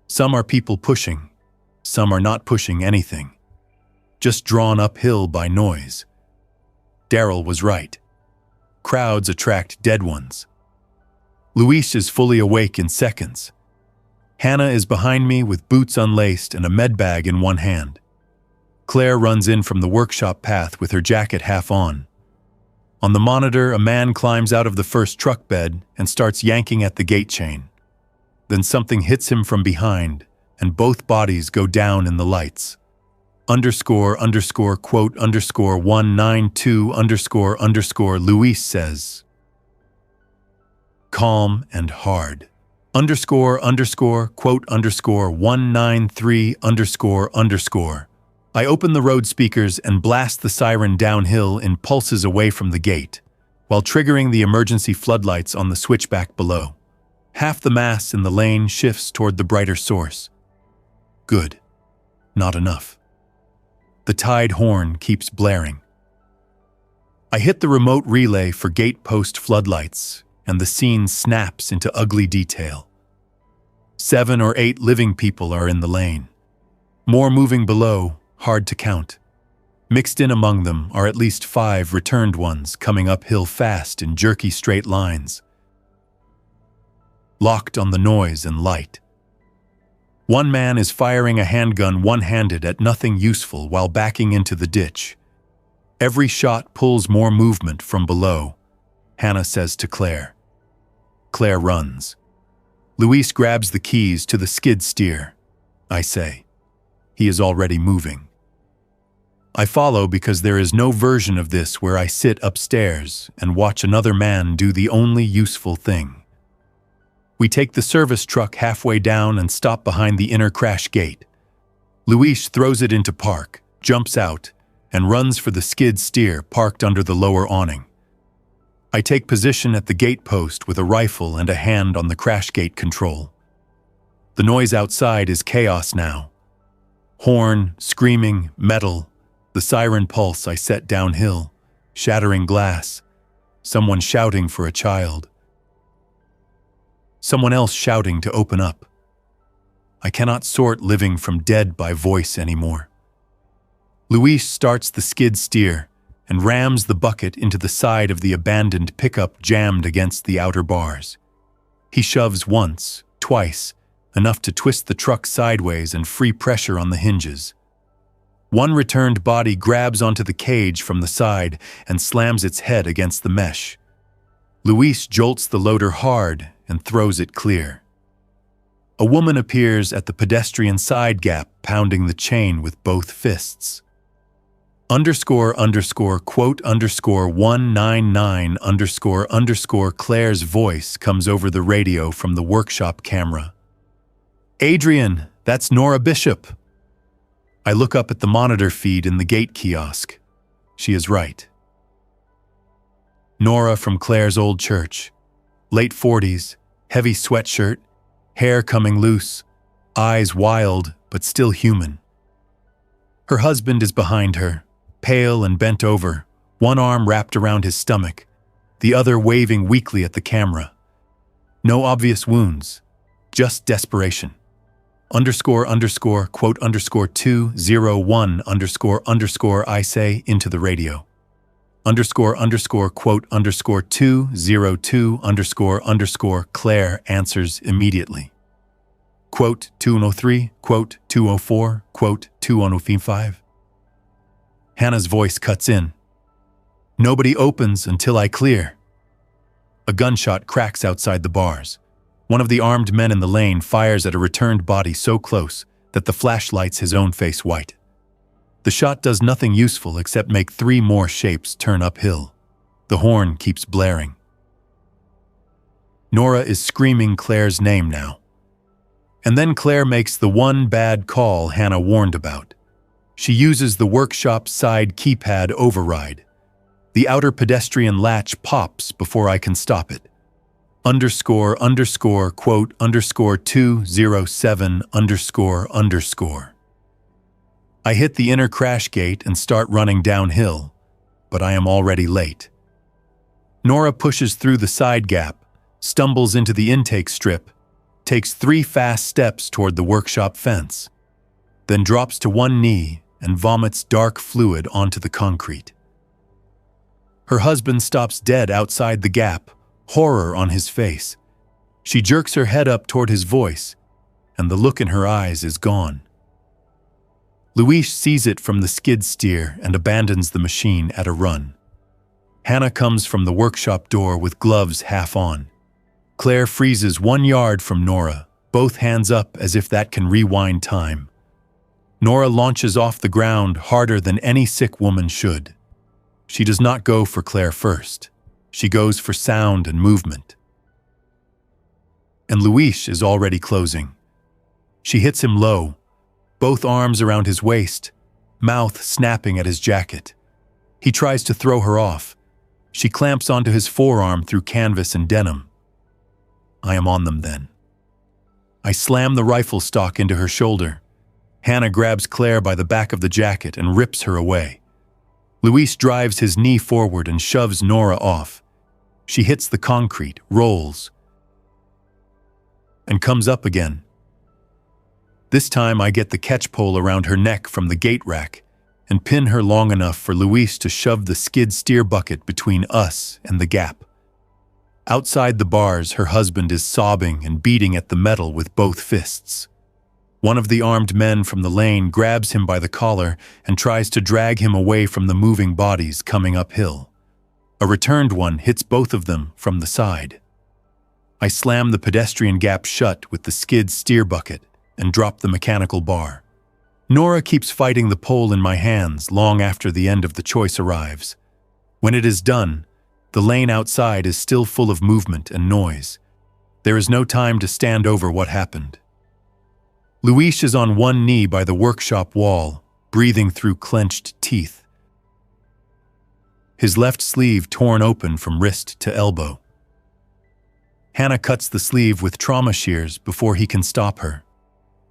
Some are people pushing, some are not pushing anything. Just drawn uphill by noise. Daryl was right. Crowds attract dead ones. Luis is fully awake in seconds. Hannah is behind me with boots unlaced and a med bag in one hand. Claire runs in from the workshop path with her jacket half on. On the monitor, a man climbs out of the first truck bed and starts yanking at the gate chain. Then something hits him from behind, and both bodies go down in the lights. Quote 192 Luis says. Calm and hard. Quote 193 I open the road speakers and blast the siren downhill in pulses away from the gate, while triggering the emergency floodlights on the switchback below. Half the mass in the lane shifts toward the brighter source. Good. Not enough. The tied horn keeps blaring. I hit the remote relay for gate post floodlights, and the scene snaps into ugly detail. 7 or 8 living people are in the lane. More moving below, hard to count. Mixed in among them are at least 5 returned ones coming uphill fast in jerky straight lines. Locked on the noise and light. One man is firing a handgun one-handed at nothing useful while backing into the ditch. Every shot pulls more movement from below, Hannah says to Claire. Claire runs. Luis grabs the keys to the skid steer, I say. He is already moving. I follow because there is no version of this where I sit upstairs and watch another man do the only useful thing. We take the service truck halfway down and stop behind the inner crash gate. Luis throws it into park, jumps out, and runs for the skid steer parked under the lower awning. I take position at the gate post with a rifle and a hand on the crash gate control. The noise outside is chaos now. Horn, screaming, metal, the siren pulse I set downhill, shattering glass, someone shouting for a child. Someone else shouting to open up. I cannot sort living from dead by voice anymore. Luis starts the skid steer and rams the bucket into the side of the abandoned pickup jammed against the outer bars. He shoves once, twice, enough to twist the truck sideways and free pressure on the hinges. One returned body grabs onto the cage from the side and slams its head against the mesh. Luis jolts the loader hard and throws it clear. A woman appears at the pedestrian side gap, pounding the chain with both fists. __quote _199 _ Claire's voice comes over the radio from the workshop camera. Adrian, that's Nora Bishop. I look up at the monitor feed in the gate kiosk. She is right. Nora from Claire's old church. Late 40s, heavy sweatshirt, hair coming loose, eyes wild but still human. Her husband is behind her, pale and bent over, one arm wrapped around his stomach, the other waving weakly at the camera. No obvious wounds, just desperation. __quote _201 I say into the radio. __quote _202 Claire answers immediately. Quote 203, quote 204, quote 205. Hannah's voice cuts in. Nobody opens until I clear. A gunshot cracks outside the bars. One of the armed men in the lane fires at a returned body so close that the flash lights his own face white. The shot does nothing useful except make 3 more shapes turn uphill. The horn keeps blaring. Nora is screaming Claire's name now. And then Claire makes the one bad call Hannah warned about. She uses the workshop side keypad override. The outer pedestrian latch pops before I can stop it. __quote _207 _ I hit the inner crash gate and start running downhill, but I am already late. Nora pushes through the side gap, stumbles into the intake strip, takes 3 fast steps toward the workshop fence, then drops to one knee and vomits dark fluid onto the concrete. Her husband stops dead outside the gap, horror on his face. She jerks her head up toward his voice, and the look in her eyes is gone. Luis sees it from the skid steer and abandons the machine at a run. Hannah comes from the workshop door with gloves half on. Claire freezes 1 yard from Nora, both hands up as if that can rewind time. Nora launches off the ground harder than any sick woman should. She does not go for Claire first. She goes for sound and movement. And Luis is already closing. She hits him low, both arms around his waist, mouth snapping at his jacket. He tries to throw her off. She clamps onto his forearm through canvas and denim. I am on them then. I slam the rifle stock into her shoulder. Hannah grabs Claire by the back of the jacket and rips her away. Luis drives his knee forward and shoves Nora off. She hits the concrete, rolls, and comes up again. This time I get the catch pole around her neck from the gate rack and pin her long enough for Luis to shove the skid steer bucket between us and the gap. Outside the bars, her husband is sobbing and beating at the metal with both fists. One of the armed men from the lane grabs him by the collar and tries to drag him away from the moving bodies coming uphill. A returned one hits both of them from the side. I slam the pedestrian gap shut with the skid steer bucket and drop the mechanical bar. Nora keeps fighting the pole in my hands long after the end of the choice arrives. When it is done, the lane outside is still full of movement and noise. There is no time to stand over what happened. Luis is on one knee by the workshop wall, breathing through clenched teeth. His left sleeve torn open from wrist to elbow. Hannah cuts the sleeve with trauma shears before he can stop her.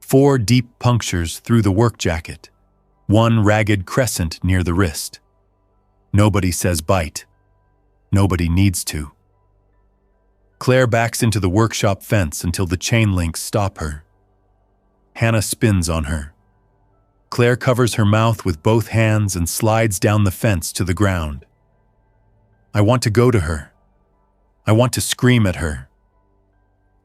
4 deep punctures through the work jacket, 1 ragged crescent near the wrist. Nobody says bite. Nobody needs to. Claire backs into the workshop fence until the chain links stop her. Hannah spins on her. Claire covers her mouth with both hands and slides down the fence to the ground. I want to go to her. I want to scream at her.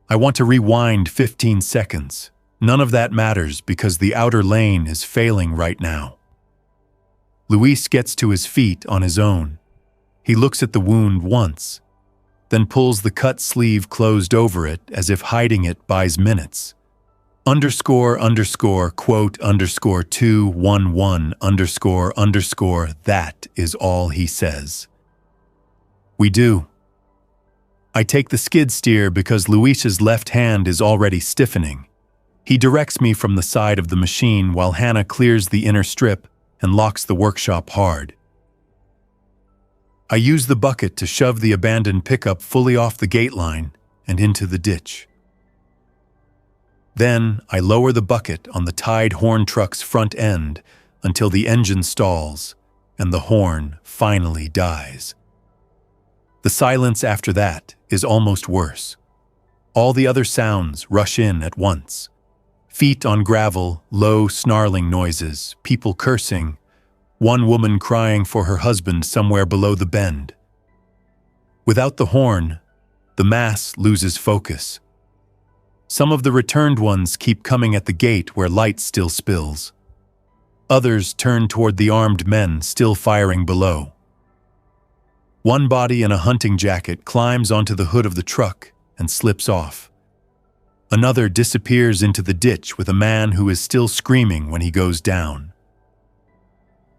I want to rewind 15 seconds. None of that matters because the outer lane is failing right now. Luis gets to his feet on his own. He looks at the wound once, then pulls the cut sleeve closed over it as if hiding it buys minutes. Quote, 211, that is all he says. We do. I take the skid steer because Luis's left hand is already stiffening. He directs me from the side of the machine while Hannah clears the inner strip and locks the workshop hard. I use the bucket to shove the abandoned pickup fully off the gate line and into the ditch. Then I lower the bucket on the tied horn truck's front end until the engine stalls and the horn finally dies. The silence after that is almost worse. All the other sounds rush in at once. Feet on gravel, low, snarling noises, people cursing, one woman crying for her husband somewhere below the bend. Without the horn, the mass loses focus. Some of the returned ones keep coming at the gate where light still spills. Others turn toward the armed men still firing below. One body in a hunting jacket climbs onto the hood of the truck and slips off. Another disappears into the ditch with a man who is still screaming when he goes down.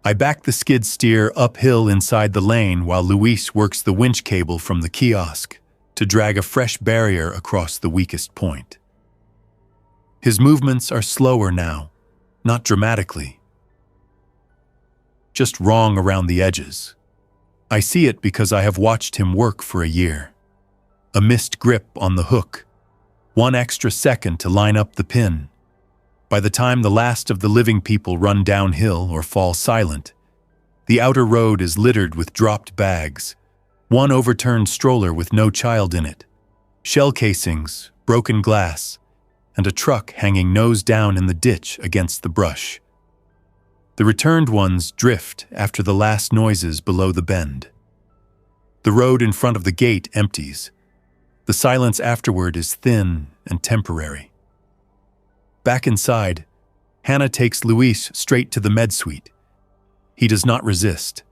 I back the skid steer uphill inside the lane while Luis works the winch cable from the kiosk to drag a fresh barrier across the weakest point. His movements are slower now, not dramatically. Just wrong around the edges. I see it because I have watched him work for a year. A missed grip on the hook, one extra second to line up the pin. By the time the last of the living people run downhill or fall silent, the outer road is littered with dropped bags, one overturned stroller with no child in it, shell casings, broken glass, and a truck hanging nose down in the ditch against the brush. The returned ones drift after the last noises below the bend. The road in front of the gate empties. The silence afterward is thin and temporary. Back inside, Hannah takes Luis straight to the med suite. He does not resist.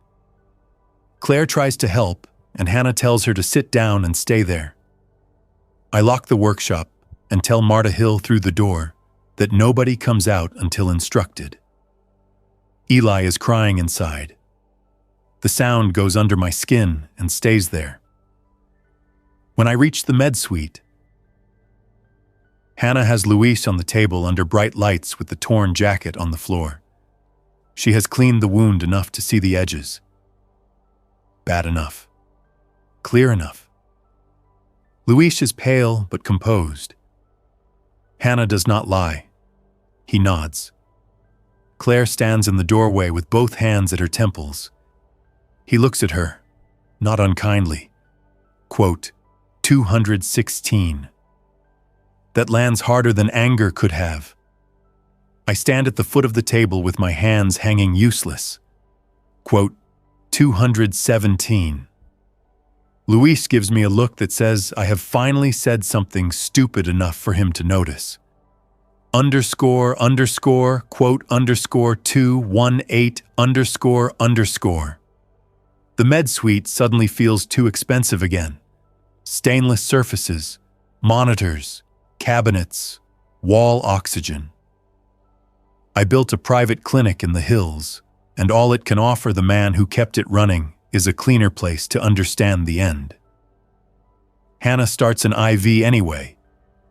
Claire tries to help, and Hannah tells her to sit down and stay there. I lock the workshop and tell Marta Hill through the door that nobody comes out until instructed. Eli is crying inside. The sound goes under my skin and stays there. When I reach the med suite, Hannah has Luis on the table under bright lights with the torn jacket on the floor. She has cleaned the wound enough to see the edges. Bad enough. Clear enough. Luis is pale but composed. Hannah does not lie. He nods. Claire stands in the doorway with both hands at her temples. He looks at her, not unkindly. Quote, 216. That lands harder than anger could have. I stand at the foot of the table with my hands hanging useless. Quote, 217. Luis gives me a look that says I have finally said something stupid enough for him to notice. Quote, 218. The med suite suddenly feels too expensive again. Stainless surfaces, monitors, cabinets, wall oxygen. I built a private clinic in the hills, and all it can offer the man who kept it running is a cleaner place to understand the end. Hannah starts an IV anyway,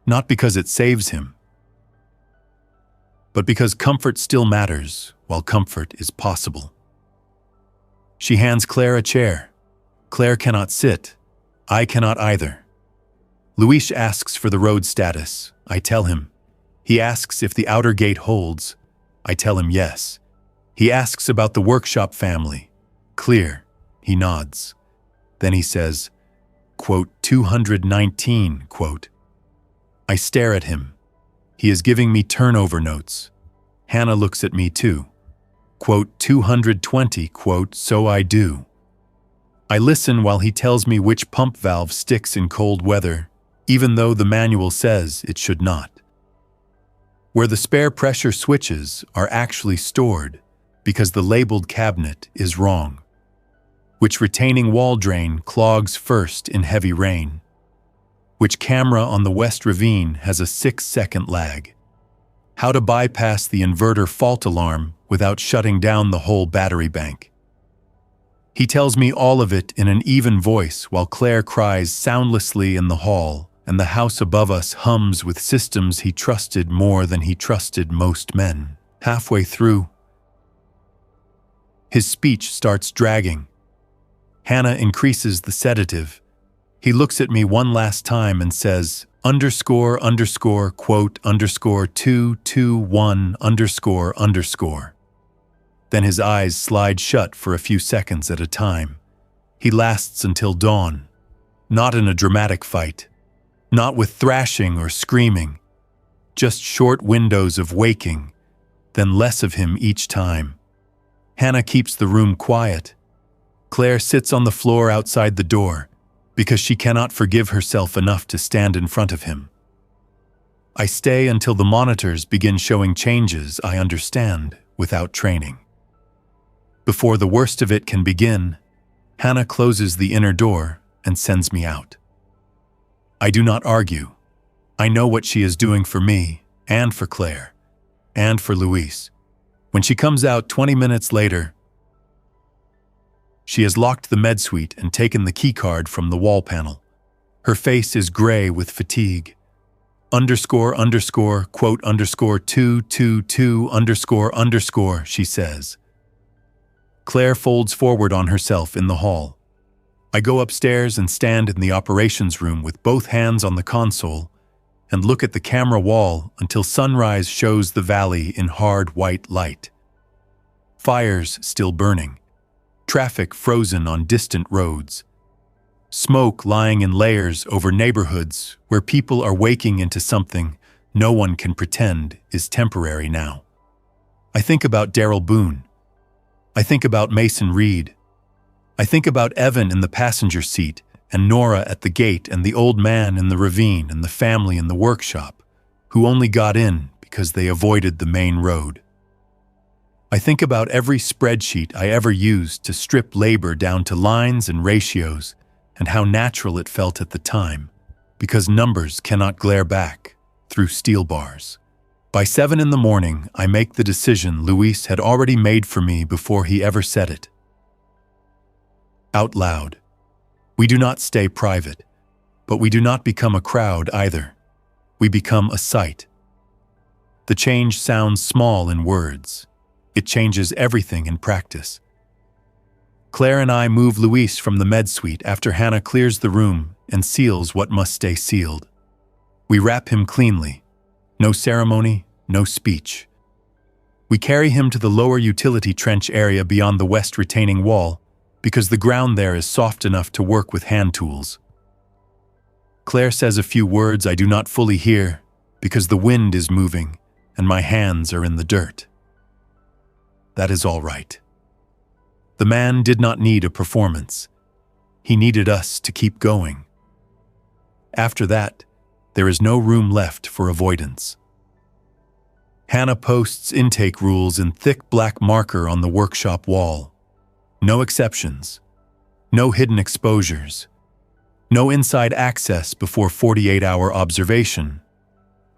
not because it saves him, but because comfort still matters while comfort is possible. She hands Claire a chair. Claire cannot sit. I cannot either. Luis asks for the road status. I tell him. He asks if the outer gate holds. I tell him yes. He asks about the workshop family. Clear. He nods. Then he says, quote, 219, quote. I stare at him. He is giving me turnover notes. Hannah looks at me too. Quote, 220, quote, so I do. I listen while he tells me which pump valve sticks in cold weather, even though the manual says it should not. Where the spare pressure switches are actually stored, because the labeled cabinet is wrong. Which retaining wall drain clogs first in heavy rain? Which camera on the West Ravine has a 6-second lag? How to bypass the inverter fault alarm without shutting down the whole battery bank? He tells me all of it in an even voice while Claire cries soundlessly in the hall and the house above us hums with systems he trusted more than he trusted most men. Halfway through, his speech starts dragging. Hannah increases the sedative. He looks at me one last time and says, quote, 221 __. Then his eyes slide shut for a few seconds at a time. He lasts until dawn, not in a dramatic fight, not with thrashing or screaming, just short windows of waking, then less of him each time. Hannah keeps the room quiet. Claire sits on the floor outside the door because she cannot forgive herself enough to stand in front of him. I stay until the monitors begin showing changes I understand without training. Before the worst of it can begin, Hannah closes the inner door and sends me out. I do not argue. I know what she is doing for me and for Claire and for Luis. When she comes out 20 minutes later, she has locked the med suite and taken the key card from the wall panel. Her face is gray with fatigue. Quote, 222 __, she says. Claire folds forward on herself in the hall. I go upstairs and stand in the operations room with both hands on the console and look at the camera wall until sunrise shows the valley in hard white light. Fires still burning. Traffic frozen on distant roads. Smoke lying in layers over neighborhoods where people are waking into something no one can pretend is temporary now. I think about Daryl Boone. I think about Mason Reed. I think about Evan in the passenger seat and Nora at the gate and the old man in the ravine and the family in the workshop who only got in because they avoided the main road. I think about every spreadsheet I ever used to strip labor down to lines and ratios and how natural it felt at the time, because numbers cannot glare back through steel bars. By 7 in the morning, I make the decision Luis had already made for me before he ever said it. Out loud. We do not stay private, but we do not become a crowd either. We become a sight. The change sounds small in words. It changes everything in practice. Claire and I move Luis from the med suite after Hannah clears the room and seals what must stay sealed. We wrap him cleanly. No ceremony, no speech. We carry him to the lower utility trench area beyond the west retaining wall because the ground there is soft enough to work with hand tools. Claire says a few words I do not fully hear because the wind is moving and my hands are in the dirt. That is all right. The man did not need a performance. He needed us to keep going. After that, there is no room left for avoidance. Hannah posts intake rules in thick black marker on the workshop wall. No exceptions. No hidden exposures. No inside access before 48-hour observation.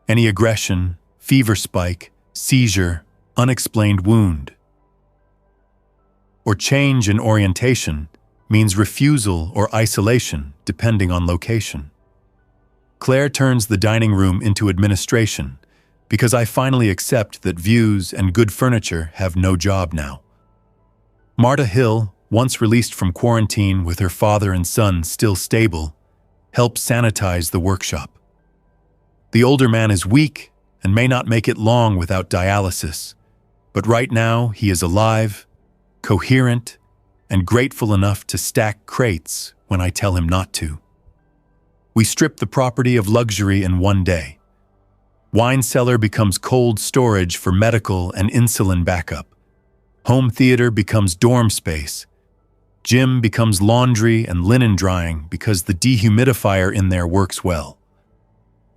Any aggression, fever spike, seizure, unexplained wound, or change in orientation means refusal or isolation depending on location. Claire turns the dining room into administration because I finally accept that views and good furniture have no job now. Marta Hill, once released from quarantine with her father and son still stable, helps sanitize the workshop. The older man is weak and may not make it long without dialysis, but right now he is alive, coherent, and grateful enough to stack crates when I tell him not to. We strip the property of luxury in one day. Wine cellar becomes cold storage for medical and insulin backup. Home theater becomes dorm space. Gym becomes laundry and linen drying because the dehumidifier in there works well.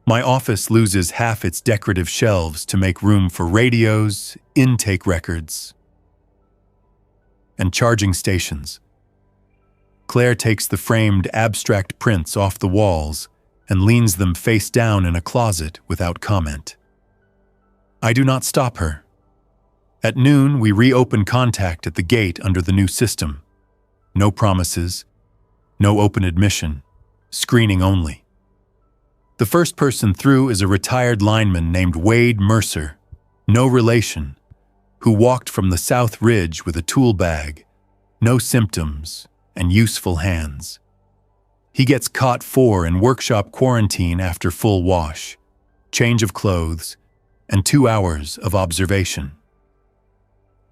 My office loses half its decorative shelves to make room for radios, intake records, and charging stations. Claire takes the framed abstract prints off the walls and leans them face down in a closet without comment. I do not stop her. At noon, we reopen contact at the gate under the new system. No promises, no open admission, screening only. The first person through is a retired lineman named Wade Mercer, no relation, who walked from the South Ridge with a tool bag, no symptoms, and useful hands. He gets caught in workshop quarantine after full wash, change of clothes, and 2 hours of observation.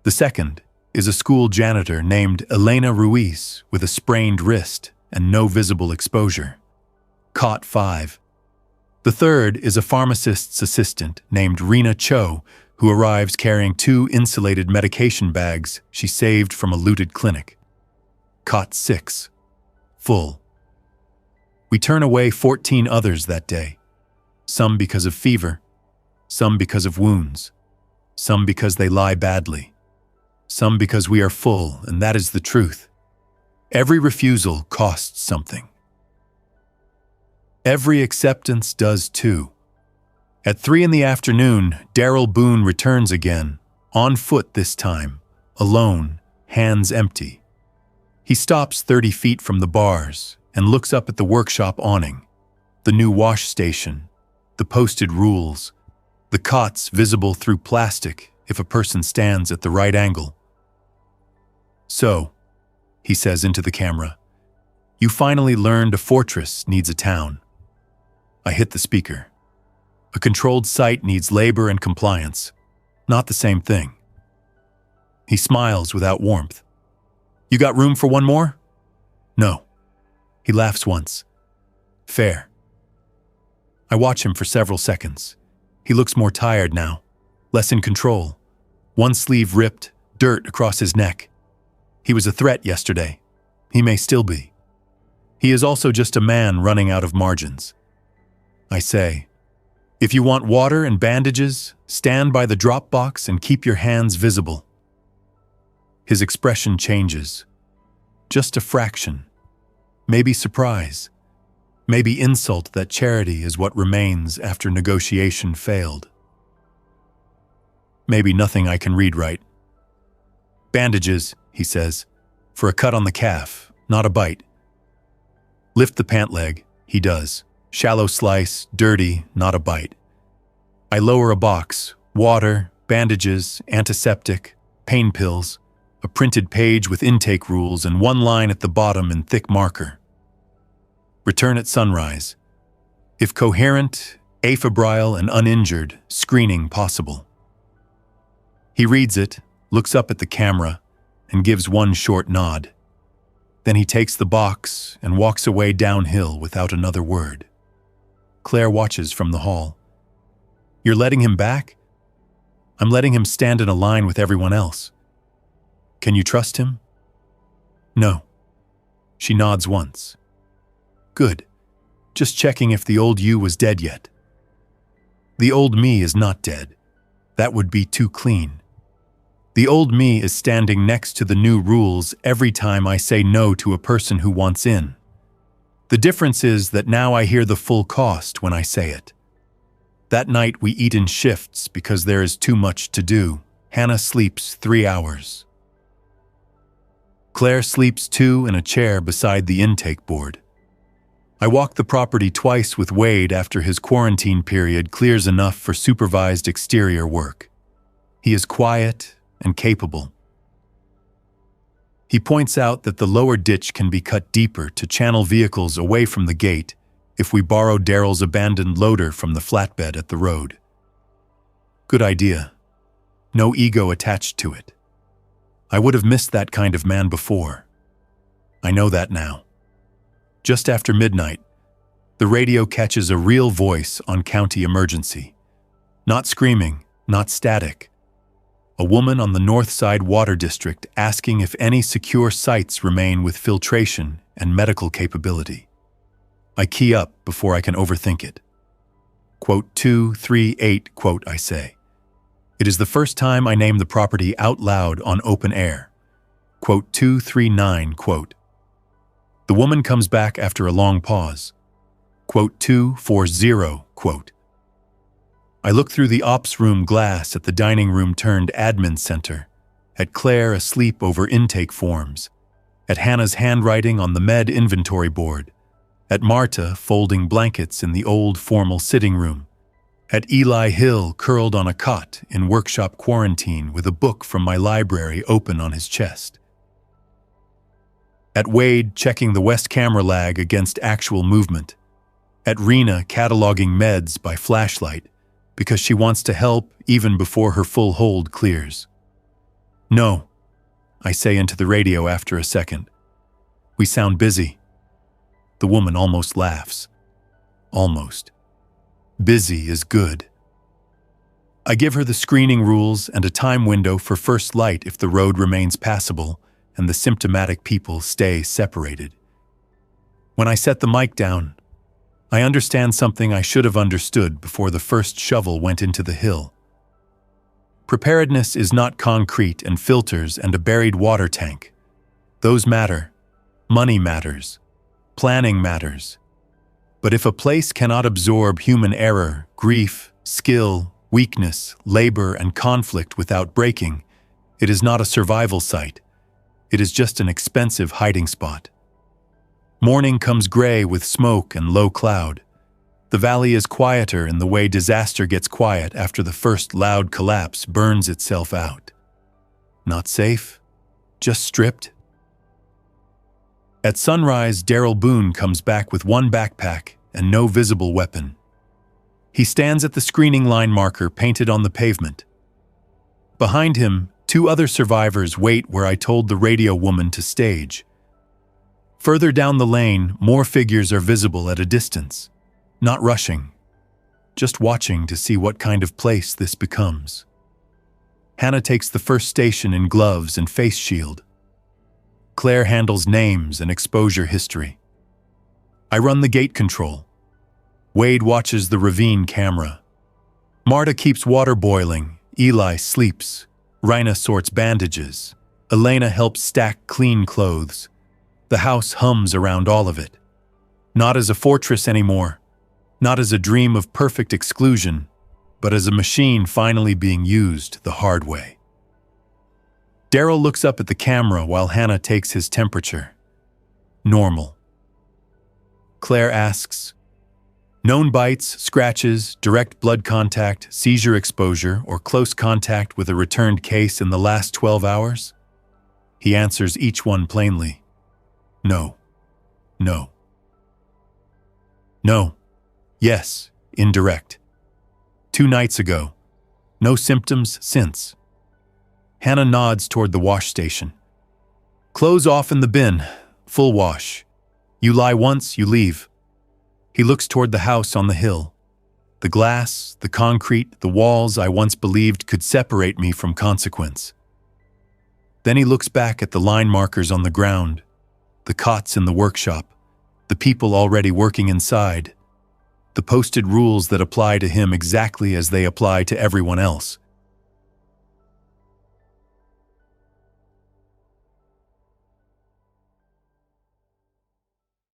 The second is a school janitor named Elena Ruiz with a sprained wrist and no visible exposure. Caught 5. The third is a pharmacist's assistant named Rena Cho, who arrives carrying 2 insulated medication bags she saved from a looted clinic. Caught 6. Full. We turn away 14 others that day, some because of fever, some because of wounds, some because they lie badly, some because we are full, and that is the truth. Every refusal costs something. Every acceptance does too. At 3 in the afternoon, Daryl Boone returns again, on foot this time, alone, hands empty. He stops 30 feet from the bars and looks up at the workshop awning, the new wash station, the posted rules, the cots visible through plastic if a person stands at the right angle. So, he says into the camera, you finally learned a fortress needs a town. I hit the speaker. A controlled site needs labor and compliance, not the same thing. He smiles without warmth. You got room for one more? No. He laughs once. Fair. I watch him for several seconds. He looks more tired now, less in control. One sleeve ripped, dirt across his neck. He was a threat yesterday. He may still be. He is also just a man running out of margins. I say, if you want water and bandages, stand by the drop box and keep your hands visible. His expression changes. Just a fraction. Maybe surprise. Maybe insult that charity is what remains after negotiation failed. Maybe nothing I can read right. Bandages, he says, for a cut on the calf, not a bite. Lift the pant leg, he does. Shallow slice, dirty, not a bite. I lower a box, water, bandages, antiseptic, pain pills, a printed page with intake rules and one line at the bottom in thick marker. Return at sunrise. If coherent, afebrile, and uninjured, screening possible. He reads it, looks up at the camera, and gives one short nod. Then he takes the box and walks away downhill without another word. Claire watches from the hall. You're letting him back? I'm letting him stand in a line with everyone else. Can you trust him? No. She nods once. Good. Just checking if the old you was dead yet. The old me is not dead. That would be too clean. The old me is standing next to the new rules every time I say no to a person who wants in. The difference is that now I hear the full cost when I say it. That night we eat in shifts because there is too much to do. Hannah sleeps 3 hours. Claire sleeps 2 in a chair beside the intake board. I walk the property twice with Wade after his quarantine period clears enough for supervised exterior work. He is quiet and capable. He points out that the lower ditch can be cut deeper to channel vehicles away from the gate if we borrow Daryl's abandoned loader from the flatbed at the road. Good idea. No ego attached to it. I would have missed that kind of man before. I know that now. Just after midnight, the radio catches a real voice on county emergency. Not screaming, not static. A woman on the North Side Water District asking if any secure sites remain with filtration and medical capability. I key up before I can overthink it. Quote 238, quote, I say. It is the first time I name the property out loud on open air. Quote 239, quote. The woman comes back after a long pause. Quote 240, quote. I look through the ops room glass at the dining room turned admin center, at Claire asleep over intake forms, at Hannah's handwriting on the med inventory board, at Marta folding blankets in the old formal sitting room, at Eli Hill curled on a cot in workshop quarantine with a book from my library open on his chest, at Wade checking the West camera lag against actual movement, at Rena cataloging meds by flashlight because she wants to help even before her full hold clears. No, I say into the radio after a second. We sound busy. The woman almost laughs. Almost. Busy is good. I give her the screening rules and a time window for first light if the road remains passable and the symptomatic people stay separated. When I set the mic down, I understand something I should have understood before the first shovel went into the hill. Preparedness is not concrete and filters and a buried water tank. Those matter. Money matters. Planning matters. But if a place cannot absorb human error, grief, skill, weakness, labor, and conflict without breaking, it is not a survival site. It is just an expensive hiding spot. Morning comes gray with smoke and low cloud. The valley is quieter in the way disaster gets quiet after the first loud collapse burns itself out. Not safe, just stripped. At sunrise, Daryl Boone comes back with one backpack and no visible weapon. He stands at the screening line marker painted on the pavement. Behind him, 2 other survivors wait where I told the radio woman to stage. Further down the lane, more figures are visible at a distance. Not rushing, just watching to see what kind of place this becomes. Hannah takes the first station in gloves and face shield. Claire handles names and exposure history. I run the gate control. Wade watches the ravine camera. Marta keeps water boiling. Eli sleeps. Rina sorts bandages. Elena helps stack clean clothes. The house hums around all of it. Not as a fortress anymore. Not as a dream of perfect exclusion, but as a machine finally being used the hard way. Daryl looks up at the camera while Hannah takes his temperature. Normal. Claire asks, known bites, scratches, direct blood contact, seizure exposure, or close contact with a returned case in the last 12 hours? He answers each one plainly. No. No. No. Yes, indirect. 2 nights ago. No symptoms since. Hannah nods toward the wash station. Clothes off in the bin. Full wash. You lie once, you leave. He looks toward the house on the hill. The glass, the concrete, the walls I once believed could separate me from consequence. Then he looks back at the line markers on the ground, the cots in the workshop, the people already working inside, the posted rules that apply to him exactly as they apply to everyone else.